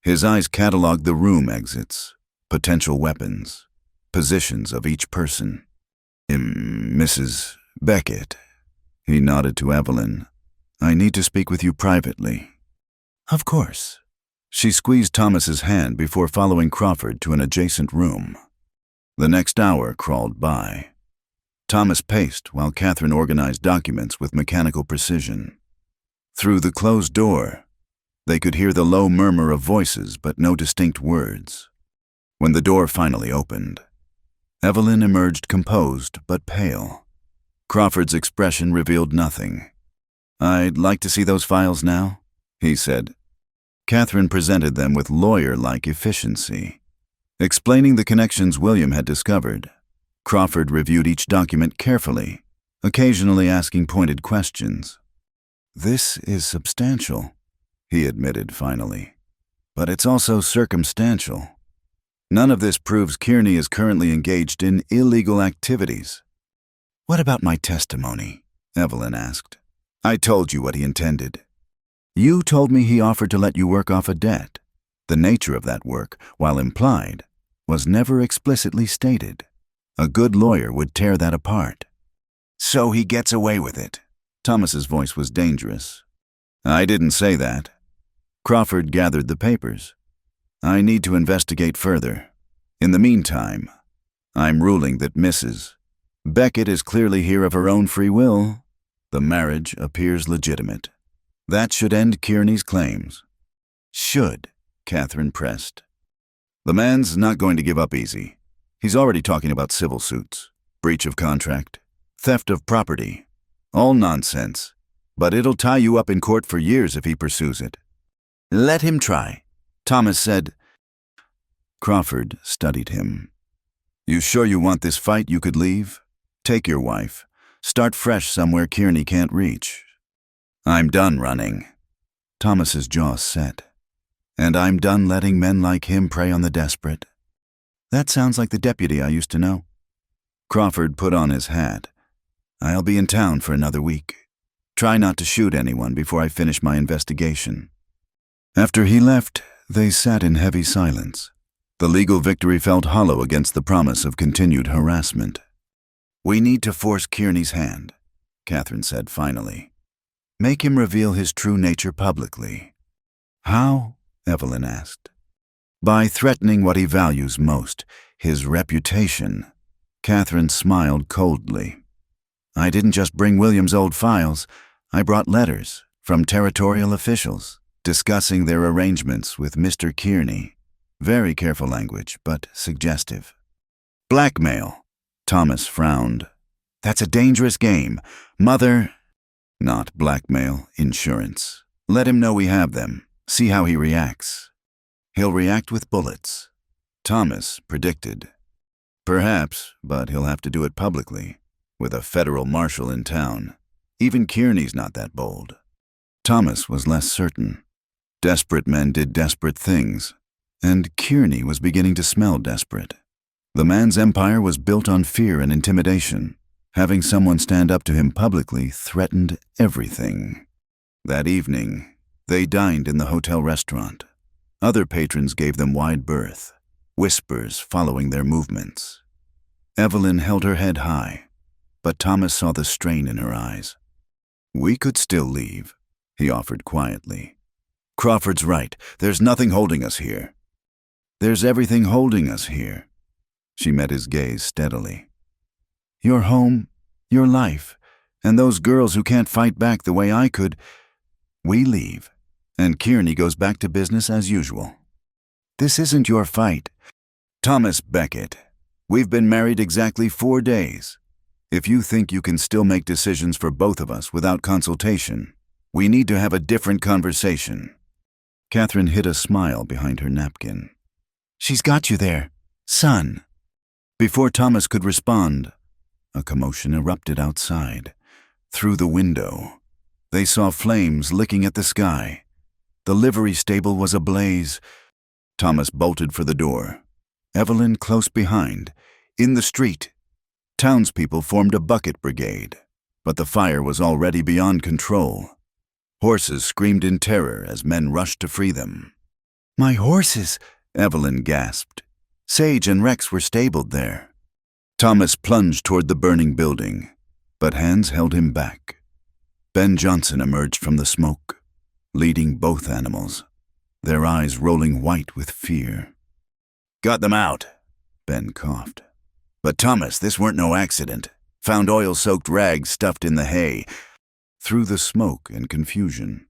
His eyes catalogued the room exits, potential weapons, positions of each person. Mrs. Beckett. He nodded to Evelyn. I need to speak with you privately. Of course. She squeezed Thomas's hand before following Crawford to an adjacent room. The next hour crawled by. Thomas paced while Catherine organized documents with mechanical precision. Through the closed door, they could hear the low murmur of voices but no distinct words. When the door finally opened, Evelyn emerged composed but pale. Crawford's expression revealed nothing. I'd like to see those files now, he said. Catherine presented them with lawyer-like efficiency. Explaining the connections William had discovered, Crawford reviewed each document carefully, occasionally asking pointed questions. This is substantial, he admitted finally. But it's also circumstantial. None of this proves Kearney is currently engaged in illegal activities. What about my testimony? Evelyn asked. I told you what he intended. You told me he offered to let you work off a debt. The nature of that work, while implied, was never explicitly stated. A good lawyer would tear that apart. So he gets away with it. Thomas's voice was dangerous. I didn't say that. Crawford gathered the papers. I need to investigate further. In the meantime, I'm ruling that Mrs. Beckett is clearly here of her own free will. The marriage appears legitimate. That should end Kearney's claims. Should, Catherine pressed. The man's not going to give up easy. He's already talking about civil suits, breach of contract, theft of property. All nonsense. But it'll tie you up in court for years if he pursues it. Let him try, Thomas said. Crawford studied him. You sure you want this fight? You could leave? Take your wife. Start fresh somewhere Kearney can't reach. I'm done running. Thomas's jaw set. And I'm done letting men like him prey on the desperate. That sounds like the deputy I used to know. Crawford put on his hat. I'll be in town for another week. Try not to shoot anyone before I finish my investigation. After he left, they sat in heavy silence. The legal victory felt hollow against the promise of continued harassment. We need to force Kearney's hand, Catherine said finally. Make him reveal his true nature publicly. How? Evelyn asked. By threatening what he values most, his reputation. Catherine smiled coldly. I didn't just bring William's old files. I brought letters from territorial officials discussing their arrangements with Mr. Kearney. Very careful language, but suggestive. Blackmail. Thomas frowned. That's a dangerous game. Mother... Not blackmail, insurance. Let him know we have them. See how he reacts. He'll react with bullets. Thomas predicted. Perhaps, but he'll have to do it publicly, with a federal marshal in town. Even Kearney's not that bold. Thomas was less certain. Desperate men did desperate things, and Kearney was beginning to smell desperate. The man's empire was built on fear and intimidation. Having someone stand up to him publicly threatened everything. That evening, they dined in the hotel restaurant. Other patrons gave them wide berth, whispers following their movements. Evelyn held her head high, but Thomas saw the strain in her eyes. We could still leave, he offered quietly. Crawford's right. There's nothing holding us here. There's everything holding us here. She met his gaze steadily. Your home, your life, and those girls who can't fight back the way I could. We leave, and Kearney goes back to business as usual. This isn't your fight. Thomas Beckett, we've been married exactly 4 days. If you think you can still make decisions for both of us without consultation, we need to have a different conversation. Catherine hid a smile behind her napkin. She's got you there, son. Before Thomas could respond, a commotion erupted outside. Through the window, they saw flames licking at the sky. The livery stable was ablaze. Thomas bolted for the door. Evelyn close behind. In the street, townspeople formed a bucket brigade, but the fire was already beyond control. Horses screamed in terror as men rushed to free them. My horses, Evelyn gasped. Sage and Rex were stabled there. Thomas plunged toward the burning building. but hands held him back. Ben Johnson emerged from the smoke, leading both animals, their eyes rolling white with fear. "Got them out," Ben coughed. "But Thomas, this weren't no accident. Found oil-soaked rags stuffed in the hay." Through the smoke and confusion,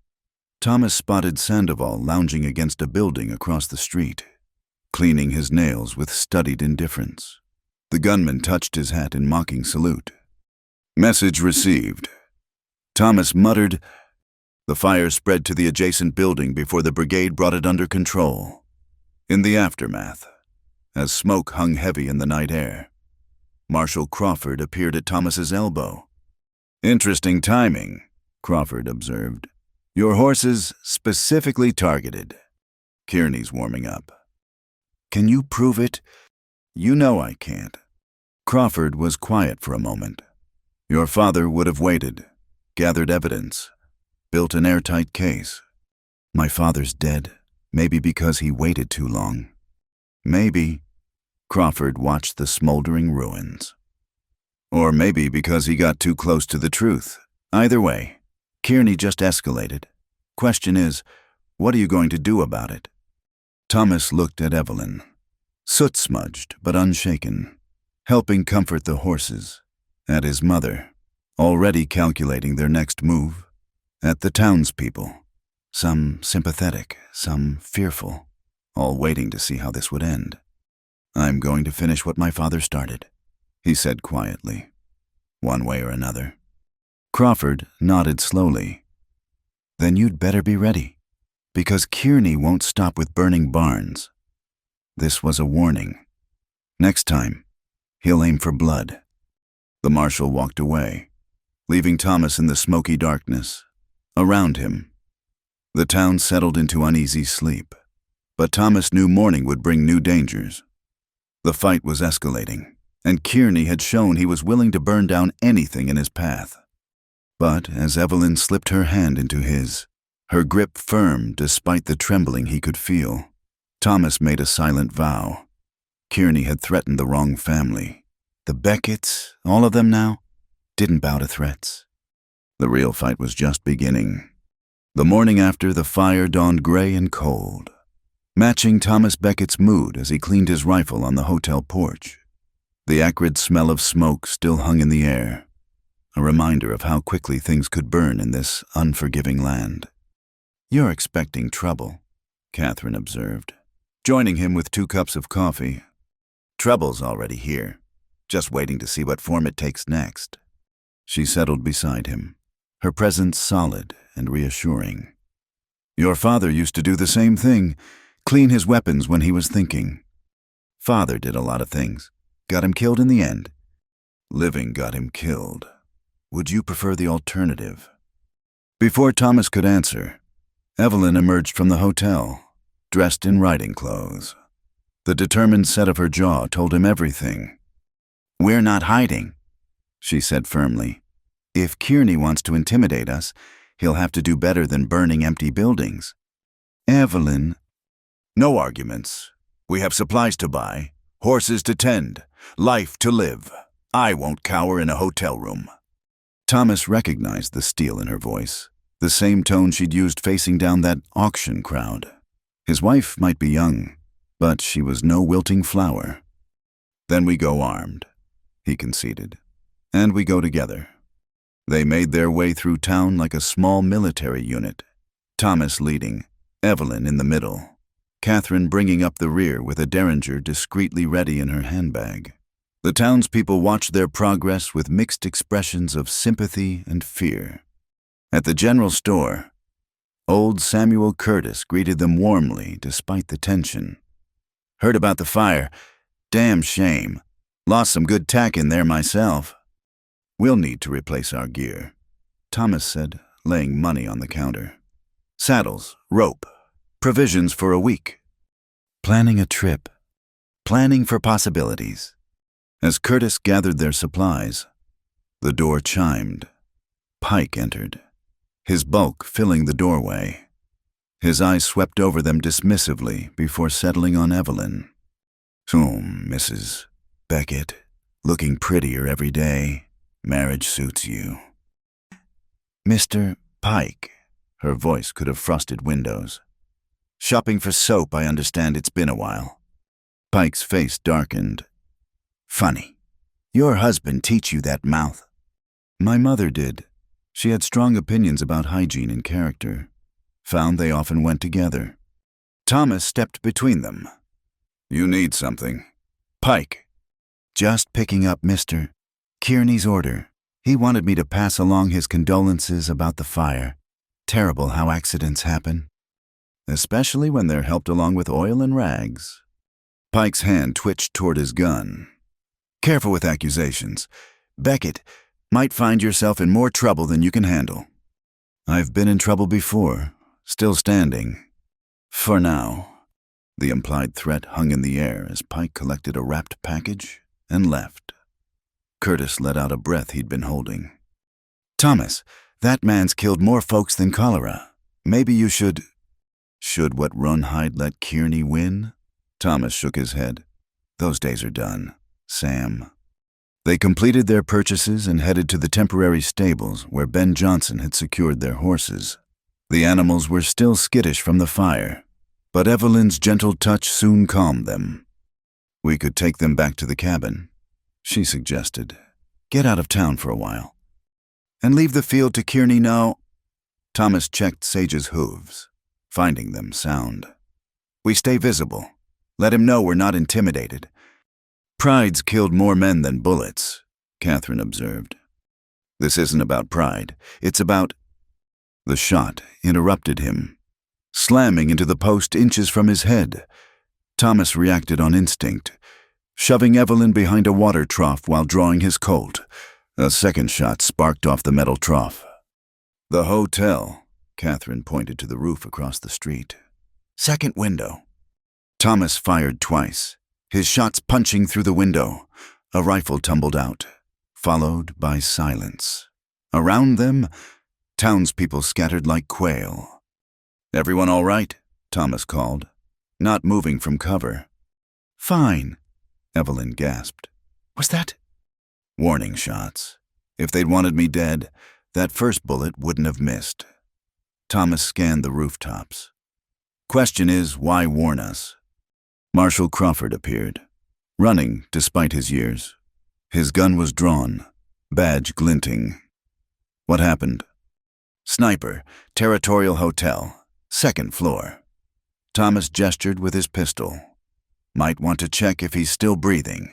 Thomas spotted Sandoval lounging against a building across the street, cleaning his nails with studied indifference. The gunman touched his hat in mocking salute. Message received. Thomas muttered. The fire spread to the adjacent building before the brigade brought it under control. In the aftermath, as smoke hung heavy in the night air, Marshal Crawford appeared at Thomas's elbow. "Interesting timing," Crawford observed. "Your horses specifically targeted." "Kearney's warming up." "Can you prove it?" "You know I can't." Crawford was quiet for a moment. "Your father would have waited, gathered evidence, built an airtight case. My father's dead, maybe because he waited too long. Maybe," Crawford watched the smoldering ruins. "Or maybe because he got too close to the truth. Either way, Kearney just escalated. Question is, what are you going to do about it?" Thomas looked at Evelyn, soot-smudged but unshaken, helping comfort the horses, at his mother, already calculating their next move, at the townspeople, some sympathetic, some fearful, all waiting to see how this would end. "I'm going to finish what my father started," he said quietly, "one way or another." Crawford nodded slowly. "Then you'd better be ready, because Kearney won't stop with burning barns." This was a warning. Next time, he'll aim for blood. The marshal walked away, leaving Thomas in the smoky darkness. Around him, the town settled into uneasy sleep, but Thomas knew morning would bring new dangers. The fight was escalating, and Kearney had shown he was willing to burn down anything in his path. But as Evelyn slipped her hand into his, her grip firm despite the trembling he could feel, Thomas made a silent vow. Kearney had threatened the wrong family. The Becketts, all of them now, didn't bow to threats. The real fight was just beginning. The morning after, the fire dawned gray and cold, matching Thomas Beckett's mood as he cleaned his rifle on the hotel porch. The acrid smell of smoke still hung in the air, a reminder of how quickly things could burn in this unforgiving land. "You're expecting trouble," Catherine observed, joining him with 2 cups of coffee. "Trouble's already here, just waiting to see what form it takes next." She settled beside him, her presence solid and reassuring. "Your father used to do the same thing, clean his weapons when he was thinking." "Father did a lot of things. Got him killed in the end." "Living got him killed. Would you prefer the alternative?" Before Thomas could answer, Evelyn emerged from the hotel, dressed in riding clothes. The determined set of her jaw told him everything. "We're not hiding," she said firmly. "If Kearney wants to intimidate us, he'll have to do better than burning empty buildings." "Evelyn." "No arguments. We have supplies to buy, horses to tend, life to live. I won't cower in a hotel room." Thomas recognized the steel in her voice, the same tone she'd used facing down that auction crowd. His wife might be young, but she was no wilting flower. "Then we go armed," he conceded, "and we go together." They made their way through town like a small military unit, Thomas leading, Evelyn in the middle, Catherine bringing up the rear with a derringer discreetly ready in her handbag. The townspeople watched their progress with mixed expressions of sympathy and fear. At the general store, old Samuel Curtis greeted them warmly despite the tension. "Heard about the fire. Damn shame. Lost some good tack in there myself." "We'll need to replace our gear," Thomas said, laying money on the counter. "Saddles, rope, provisions for a week." Planning a trip. Planning for possibilities. As Curtis gathered their supplies, the door chimed. Pike entered, his bulk filling the doorway. His eyes swept over them dismissively before settling on Evelyn. "So, Mrs. Beckett, looking prettier every day." Marriage suits you. Mr. Pike. Her voice could have frosted windows. Shopping for soap, I understand it's been a while. Pike's face darkened. Funny. Your husband teach you that mouth? My mother did. She had strong opinions about hygiene and character. Found they often went together. Thomas stepped between them. You need something. Pike. Just picking up Mr. Kearney's order. He wanted me to pass along his condolences about the fire. Terrible how accidents happen. Especially when they're helped along with oil and rags. Pike's hand twitched toward his gun. Careful with accusations. Beckett, might find yourself in more trouble than you can handle. I've been in trouble before, still standing. For now. The implied threat hung in the air as Pike collected a wrapped package and left. Curtis let out a breath he'd been holding. Thomas, that man's killed more folks than cholera. Maybe you should... Should what run hide let Kearney win? Thomas shook his head. Those days are done, Sam. They completed their purchases and headed to the temporary stables where Ben Johnson had secured their horses. The animals were still skittish from the fire, but Evelyn's gentle touch soon calmed them. We could take them back to the cabin, she suggested. Get out of town for a while. And leave the field to Kearney now. Thomas checked Sage's hooves, finding them sound. We stay visible. Let him know we're not intimidated. Pride's killed more men than bullets, Catherine observed. This isn't about pride. It's about... The shot interrupted him, slamming into the post inches from his head. Thomas reacted on instinct, shoving Evelyn behind a water trough while drawing his Colt. A second shot sparked off the metal trough. The hotel, Catherine pointed to the roof across the street. Second window. Thomas fired twice, his shots punching through the window. A rifle tumbled out, followed by silence. Around them, townspeople scattered like quail. Everyone all right? Thomas called, not moving from cover. Fine, Evelyn gasped. Was that? Warning shots. If they'd wanted me dead, that first bullet wouldn't have missed. Thomas scanned the rooftops. Question is, why warn us? Marshal Crawford appeared, running despite his years. His gun was drawn, badge glinting. What happened? Sniper, Territorial Hotel, second floor. Thomas gestured with his pistol. Might want to check if he's still breathing.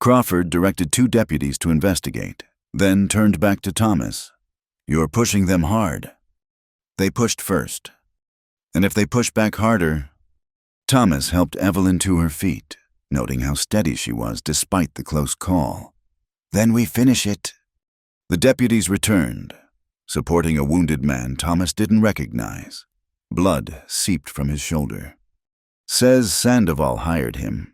Crawford directed 2 deputies to investigate, then turned back to Thomas. You're pushing them hard. They pushed first. And if they push back harder... Thomas helped Evelyn to her feet, noting how steady she was despite the close call. Then we finish it. The deputies returned, supporting a wounded man Thomas didn't recognize. Blood seeped from his shoulder. Says Sandoval hired him.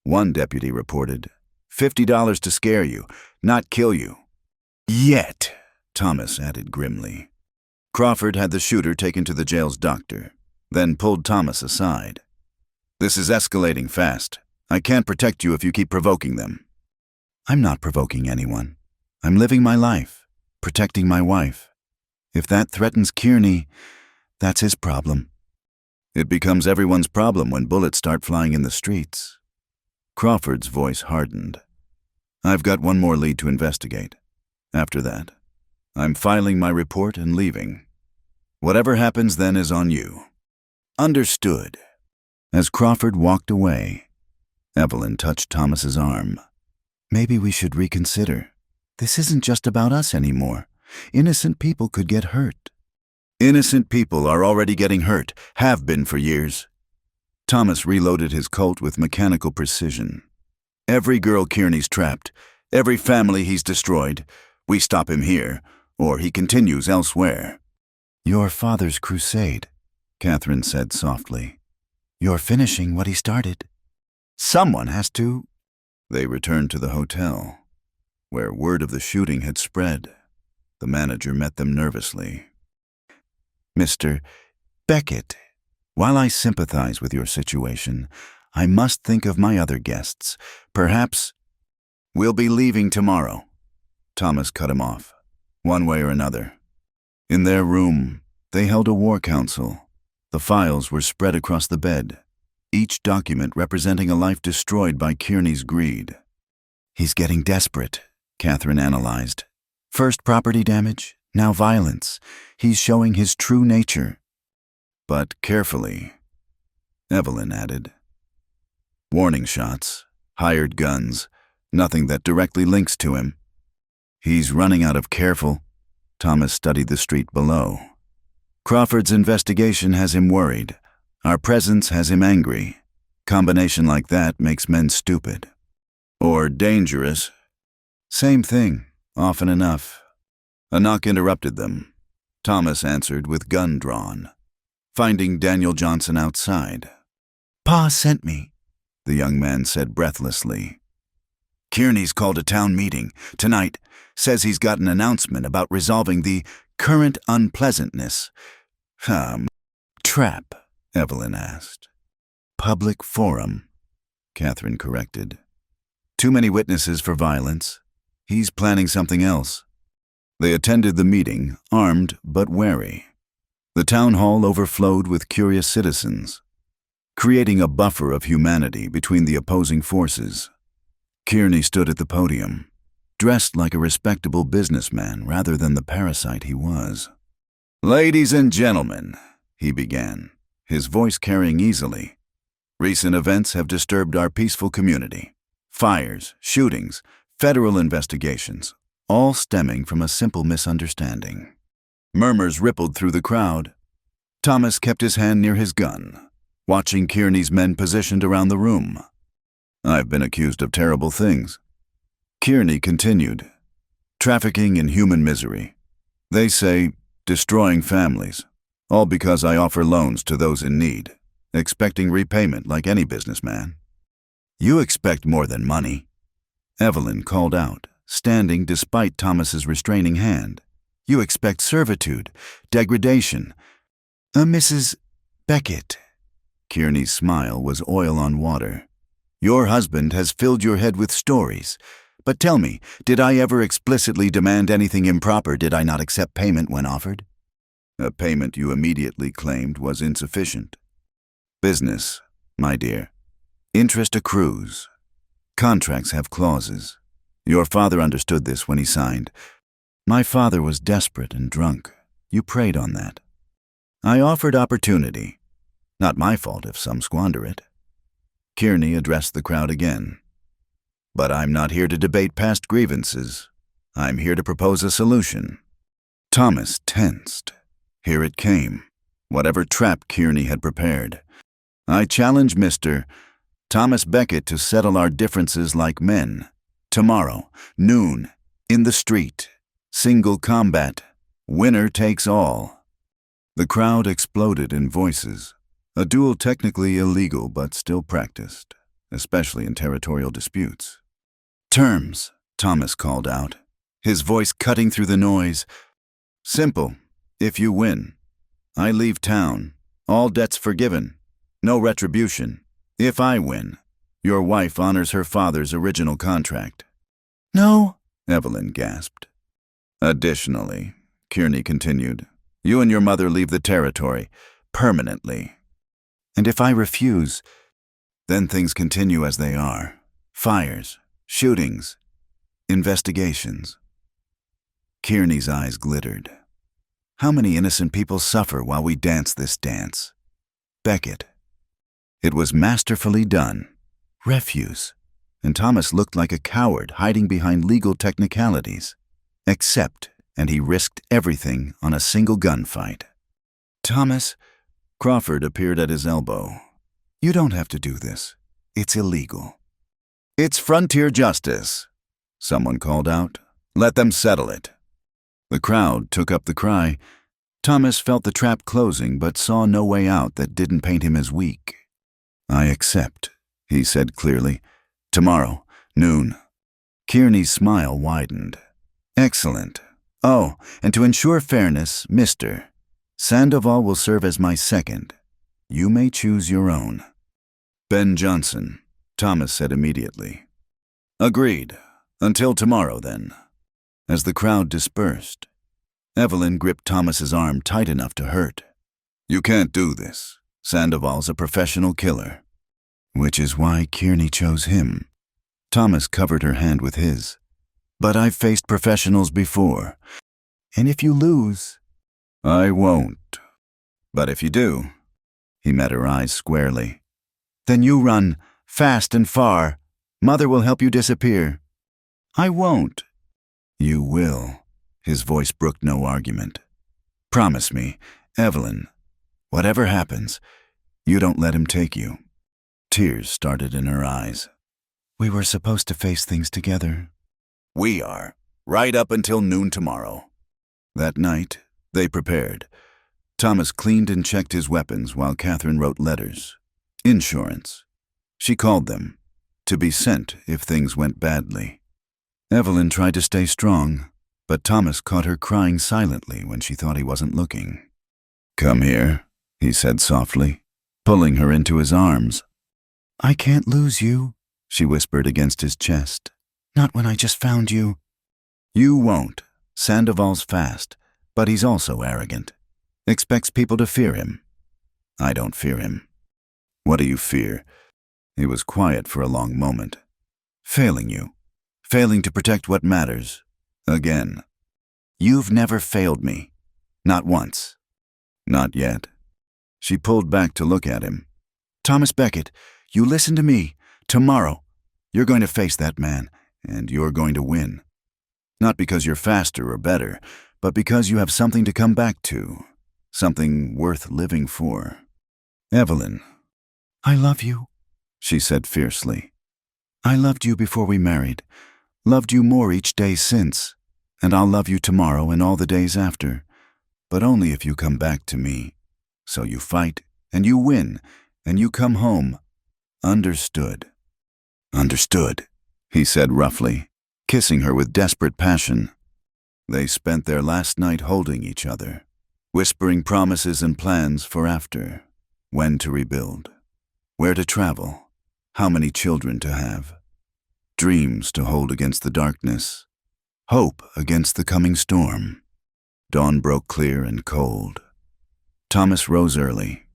One deputy reported, $50 to scare you, not kill you. Yet, Thomas added grimly. Crawford had the shooter taken to the jail's doctor, then pulled Thomas aside. This is escalating fast. I can't protect you if you keep provoking them. I'm not provoking anyone. I'm living my life, protecting my wife. If that threatens Kearney, that's his problem. It becomes everyone's problem when bullets start flying in the streets. Crawford's voice hardened. I've got one more lead to investigate. After that, I'm filing my report and leaving. Whatever happens then is on you. Understood. As Crawford walked away, Evelyn touched Thomas's arm. Maybe we should reconsider. This isn't just about us anymore. Innocent people could get hurt. Innocent people are already getting hurt, have been for years. Thomas reloaded his Colt with mechanical precision. Every girl Kearney's trapped, every family he's destroyed. We stop him here, or he continues elsewhere. Your father's crusade, Catherine said softly. You're finishing what he started. Someone has to. They returned to the hotel, where word of the shooting had spread. The manager met them nervously. Mr. Beckett, while I sympathize with your situation, I must think of my other guests. Perhaps we'll be leaving tomorrow. Thomas cut him off, one way or another. In their room, they held a war council. The files were spread across the bed, each document representing a life destroyed by Kearney's greed. "He's getting desperate," Catherine analyzed. "First property damage, now violence. He's showing his true nature." "But carefully," Evelyn added. "Warning shots, hired guns, nothing that directly links to him." "He's running out of careful." Thomas studied the street below. "Crawford's investigation has him worried. Our presence has him angry. Combination like that makes men stupid." "Or dangerous." "Same thing, often enough." A knock interrupted them. Thomas answered with gun drawn, finding Daniel Johnson outside. "Pa sent me," the young man said breathlessly. "Kearney's called a town meeting tonight. Says he's got an announcement about resolving the current unpleasantness." "Trap?" Evelyn asked. "Public forum," Catherine corrected. "Too many witnesses for violence. He's planning something else." They attended the meeting, armed but wary. The town hall overflowed with curious citizens, creating a buffer of humanity between the opposing forces. Kearney stood at the podium, dressed like a respectable businessman rather than the parasite he was. "Ladies and gentlemen," he began, his voice carrying easily, "recent events have disturbed our peaceful community. Fires, shootings, federal investigations, all stemming from a simple misunderstanding." Murmurs rippled through the crowd. Thomas kept his hand near his gun, watching Kearney's men positioned around the room. "I've been accused of terrible things," Kearney continued. "Trafficking in human misery. They say destroying families, all because I offer loans to those in need, expecting repayment like any businessman." "You expect more than money," Evelyn called out, standing despite Thomas's restraining hand. "You expect servitude, degradation." Mrs. Beckett." Kearney's smile was oil on water. "Your husband has filled your head with stories. But tell me, did I ever explicitly demand anything improper? Did I not accept payment when offered?" "A payment you immediately claimed was insufficient." "Business, my dear. Interest accrues. Contracts have clauses. Your father understood this when he signed. My father was desperate and drunk. You preyed on that. I offered opportunity. Not my fault if some squander it." Kearney addressed the crowd again. "But I'm not here to debate past grievances. I'm here to propose a solution." Thomas tensed. Here it came, whatever trap Kearney had prepared. "I challenge Mr. Thomas Beckett to settle our differences like men. Tomorrow, noon, in the street. Single combat. Winner takes all." The crowd exploded in voices. A duel technically illegal but still practiced, especially in territorial disputes. "Terms," Thomas called out, his voice cutting through the noise. "Simple. If you win, I leave town. All debts forgiven. No retribution. If I win, your wife honors her father's original contract." "No," Evelyn gasped. "Additionally," Kearney continued, "you and your mother leave the territory permanently. And if I refuse, then things continue as they are. Fires, shootings, investigations." Kearney's eyes glittered. "How many innocent people suffer while we dance this dance?" Beckett. It was masterfully done. Refuse. And Thomas looked like a coward hiding behind legal technicalities. Accept, and he risked everything on a single gunfight. "Thomas," Crawford appeared at his elbow. "You don't have to do this. It's illegal." "It's frontier justice," someone called out. "Let them settle it." The crowd took up the cry. Thomas felt the trap closing but saw no way out that didn't paint him as weak. "I accept," he said clearly. "Tomorrow, noon." Kearney's smile widened. "Excellent. Oh, and to ensure fairness, Mr. Sandoval will serve as my second. You may choose your own." "Ben Johnson," Thomas said immediately. "Agreed. Until tomorrow, then." As the crowd dispersed, Evelyn gripped Thomas's arm tight enough to hurt. "You can't do this. Sandoval's a professional killer." "Which is why Kearney chose him." Thomas covered her hand with his. "But I've faced professionals before. And if you lose—" "I won't. But if you do," he met her eyes squarely, "then you run, fast and far. Mother will help you disappear." "I won't." "You will." His voice brooked no argument. "Promise me, Evelyn, whatever happens, you don't let him take you." Tears started in her eyes. "We were supposed to face things together." We are, right up until noon tomorrow." That night, they prepared. Thomas cleaned and checked his weapons while Catherine wrote letters. Insurance. She called them, to be sent if things went badly. Evelyn tried to stay strong, but Thomas caught her crying silently when she thought he wasn't looking. "Come here," he said softly, pulling her into his arms. "I can't lose you," she whispered against his chest. "Not when I just found you." "You won't. Sandoval's fast, but he's also arrogant. Expects people to fear him. I don't fear him." "What do you fear?" He was quiet for a long moment. "Failing you. Failing to protect what matters. Again." "You've never failed me. Not once." "Not yet." She pulled back to look at him. "Thomas Beckett, you listen to me. Tomorrow, you're going to face that man, and you're going to win. Not because you're faster or better, but because you have something to come back to. Something worth living for." "Evelyn." "I love you," she said fiercely. "I loved you before we married. Loved you more each day since. And I'll love you tomorrow and all the days after. But only if you come back to me. So you fight, and you win, and you come home. Understood?" "Understood," he said roughly, kissing her with desperate passion. They spent their last night holding each other, whispering promises and plans for after. When to rebuild, where to travel, how many children to have. Dreams to hold against the darkness, hope against the coming storm. Dawn broke clear and cold. Thomas rose early,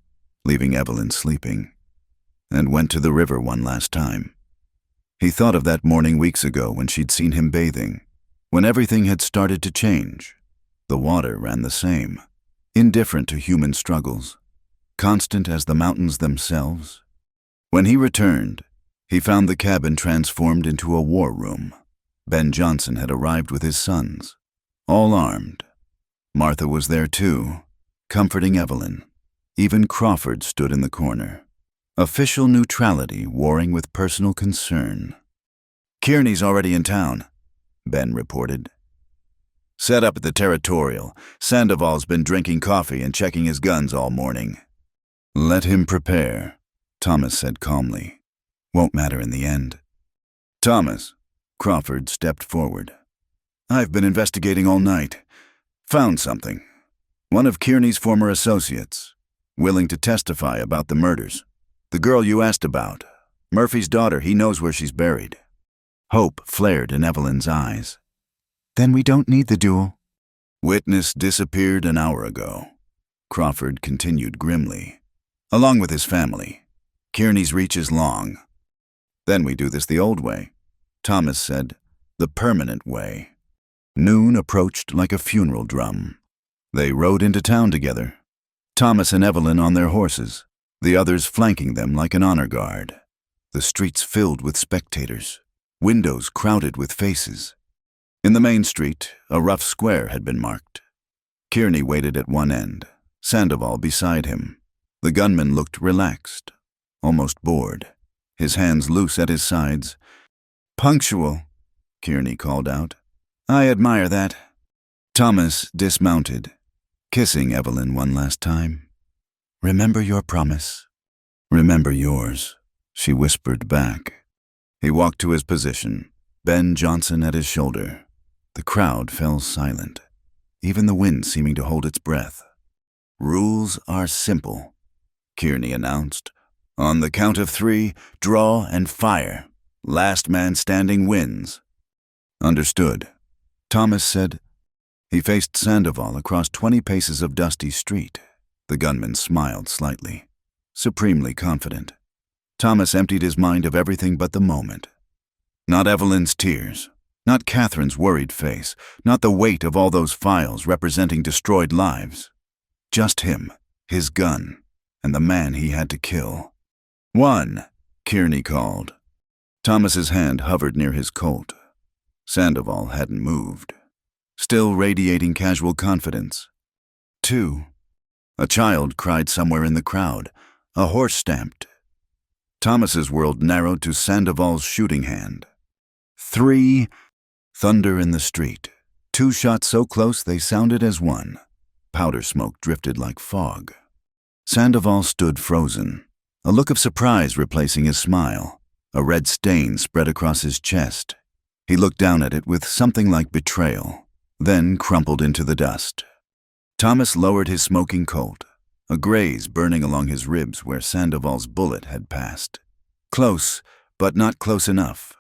leaving Evelyn sleeping, and went to the river one last time. He thought of that morning weeks ago when she'd seen him bathing, when everything had started to change. The water ran the same, indifferent to human struggles, constant as the mountains themselves. When he returned, he found the cabin transformed into a war room. Ben Johnson had arrived with his sons, all armed. Martha was there too, comforting Evelyn. Even Crawford stood in the corner. Official neutrality warring with personal concern. "Kearney's already in town," Ben reported. "Set up at the Territorial. Sandoval's been drinking coffee and checking his guns all morning." "Let him prepare," Thomas said calmly. "Won't matter in the end." "Thomas," Crawford stepped forward. "I've been investigating all night. Found something. One of Kearney's former associates, willing to testify about the murders. The girl you asked about, Murphy's daughter, he knows where she's buried." Hope flared in Evelyn's eyes. "Then we don't need the duel." "Witness disappeared an hour ago," Crawford continued grimly. "Along with his family. Kearney's reach is long." "Then we do this the old way," Thomas said, "the permanent way." Noon approached like a funeral drum. They rode into town together, Thomas and Evelyn on their horses, the others flanking them like an honor guard. The streets filled with spectators, windows crowded with faces. In the main street, a rough square had been marked. Kearney waited at one end, Sandoval beside him. The gunman looked relaxed, almost bored, his hands loose at his sides. "Punctual," Kearney called out. "I admire that." Thomas dismounted, kissing Evelyn one last time. "Remember your promise." "Remember yours," she whispered back. He walked to his position, Ben Johnson at his shoulder. The crowd fell silent, even the wind seeming to hold its breath. "Rules are simple," Kearney announced. "On the count of 3, draw and fire. Last man standing wins." "Understood." Thomas said. He faced Sandoval across 20 paces of dusty street. The gunman smiled slightly, supremely confident. Thomas emptied his mind of everything but the moment. Not Evelyn's tears, not Catherine's worried face, not the weight of all those files representing destroyed lives. Just him, his gun, and the man he had to kill. "One," Kearney called. Thomas's hand hovered near his Colt. Sandoval hadn't moved, still radiating casual confidence. 2. A child cried somewhere in the crowd. A horse stamped. Thomas's world narrowed to Sandoval's shooting hand. 3. Thunder in the street. 2 shots so close they sounded as one. Powder smoke drifted like fog. Sandoval stood frozen, a look of surprise replacing his smile. A red stain spread across his chest. He looked down at it with something like betrayal, then crumpled into the dust. Thomas lowered his smoking Colt, a graze burning along his ribs where Sandoval's bullet had passed. Close, but not close enough.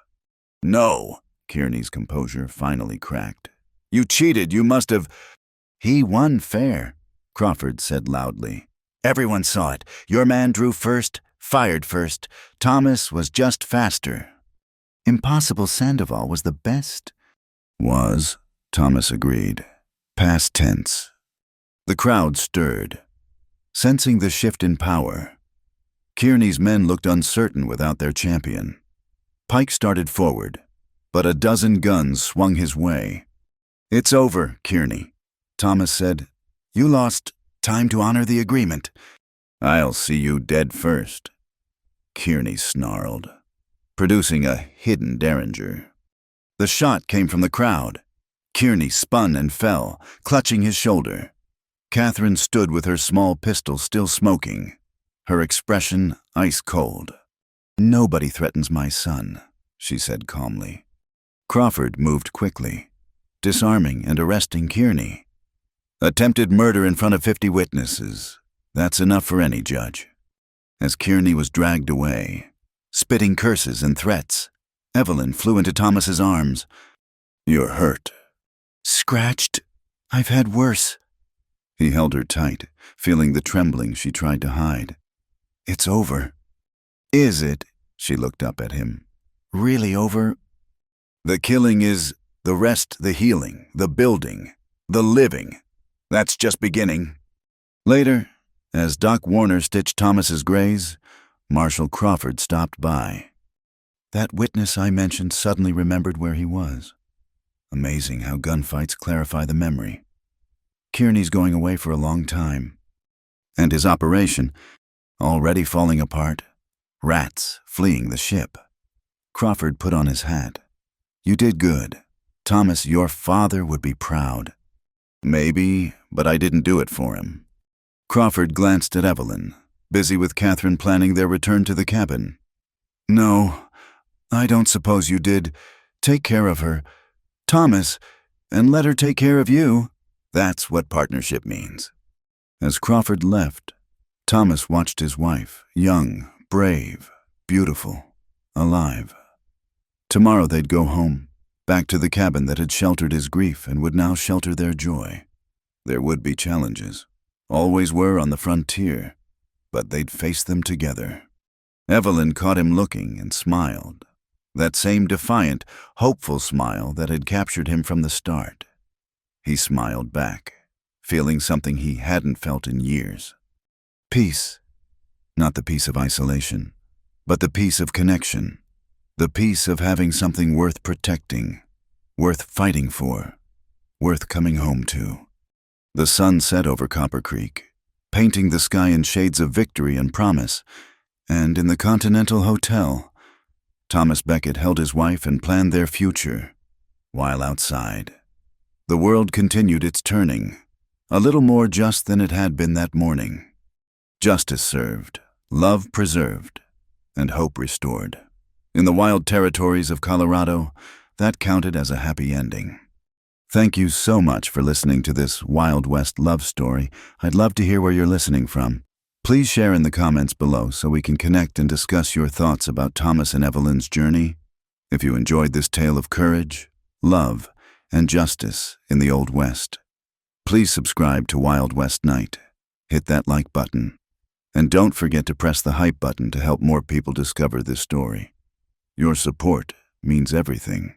"No," Kearney's composure finally cracked. "You cheated, you must have—" "He won fair," Crawford said loudly. "Everyone saw it. Your man drew first, fired first. Thomas was just faster." "Impossible Sandoval was the best." "Was," Thomas agreed. Past tense. The crowd stirred, sensing the shift in power. Kearney's men looked uncertain without their champion. Pike started forward, but a dozen guns swung his way. "It's over, Kearney," Thomas said. "You lost. Time to honor the agreement." "I'll see you dead first," Kearney snarled, producing a hidden derringer. The shot came from the crowd. Kearney spun and fell, clutching his shoulder. Catherine stood with her small pistol still smoking, her expression ice cold. "Nobody threatens my son," she said calmly. Crawford moved quickly, disarming and arresting Kearney. Attempted murder in front of 50 witnesses. That's enough for any judge. As Kearney was dragged away, spitting curses and threats, Evelyn flew into Thomas's arms. "You're hurt." "Scratched? I've had worse." He held her tight, feeling the trembling she tried to hide. "It's over." "Is it?" She looked up at him. "Really over?" "The killing is the rest, the healing, the building, the living. That's just beginning." Later, as Doc Warner stitched Thomas's graze, Marshal Crawford stopped by. That witness I mentioned suddenly remembered where he was. Amazing how gunfights clarify the memory. Kearney's going away for a long time. And his operation, already falling apart. Rats fleeing the ship. Crawford put on his hat. "You did good. Thomas, your father would be proud." "Maybe, but I didn't do it for him." Crawford glanced at Evelyn, busy with Catherine planning their return to the cabin. "No, I don't suppose you did. Take care of her, Thomas, and let her take care of you." "That's what partnership means." As Crawford left, Thomas watched his wife, young, brave, beautiful, alive. Tomorrow they'd go home, back to the cabin that had sheltered his grief and would now shelter their joy. There would be challenges, always were on the frontier, but they'd face them together. Evelyn caught him looking and smiled, that same defiant, hopeful smile that had captured him from the start. He smiled back, feeling something he hadn't felt in years. Peace. Not the peace of isolation, but the peace of connection. The peace of having something worth protecting, worth fighting for, worth coming home to. The sun set over Copper Creek, painting the sky in shades of victory and promise, and in the Continental Hotel, Thomas Becket held his wife and planned their future, while outside. The world continued its turning, a little more just than it had been that morning. Justice served, love preserved, and hope restored. In the wild territories of Colorado, that counted as a happy ending. Thank you so much for listening to this Wild West love story. I'd love to hear where you're listening from. Please share in the comments below so we can connect and discuss your thoughts about Thomas and Evelyn's journey. If you enjoyed this tale of courage, love, and justice in the Old West. Please subscribe to Wild West Night. Hit that like button. And don't forget to press the hype button to help more people discover this story. Your support means everything.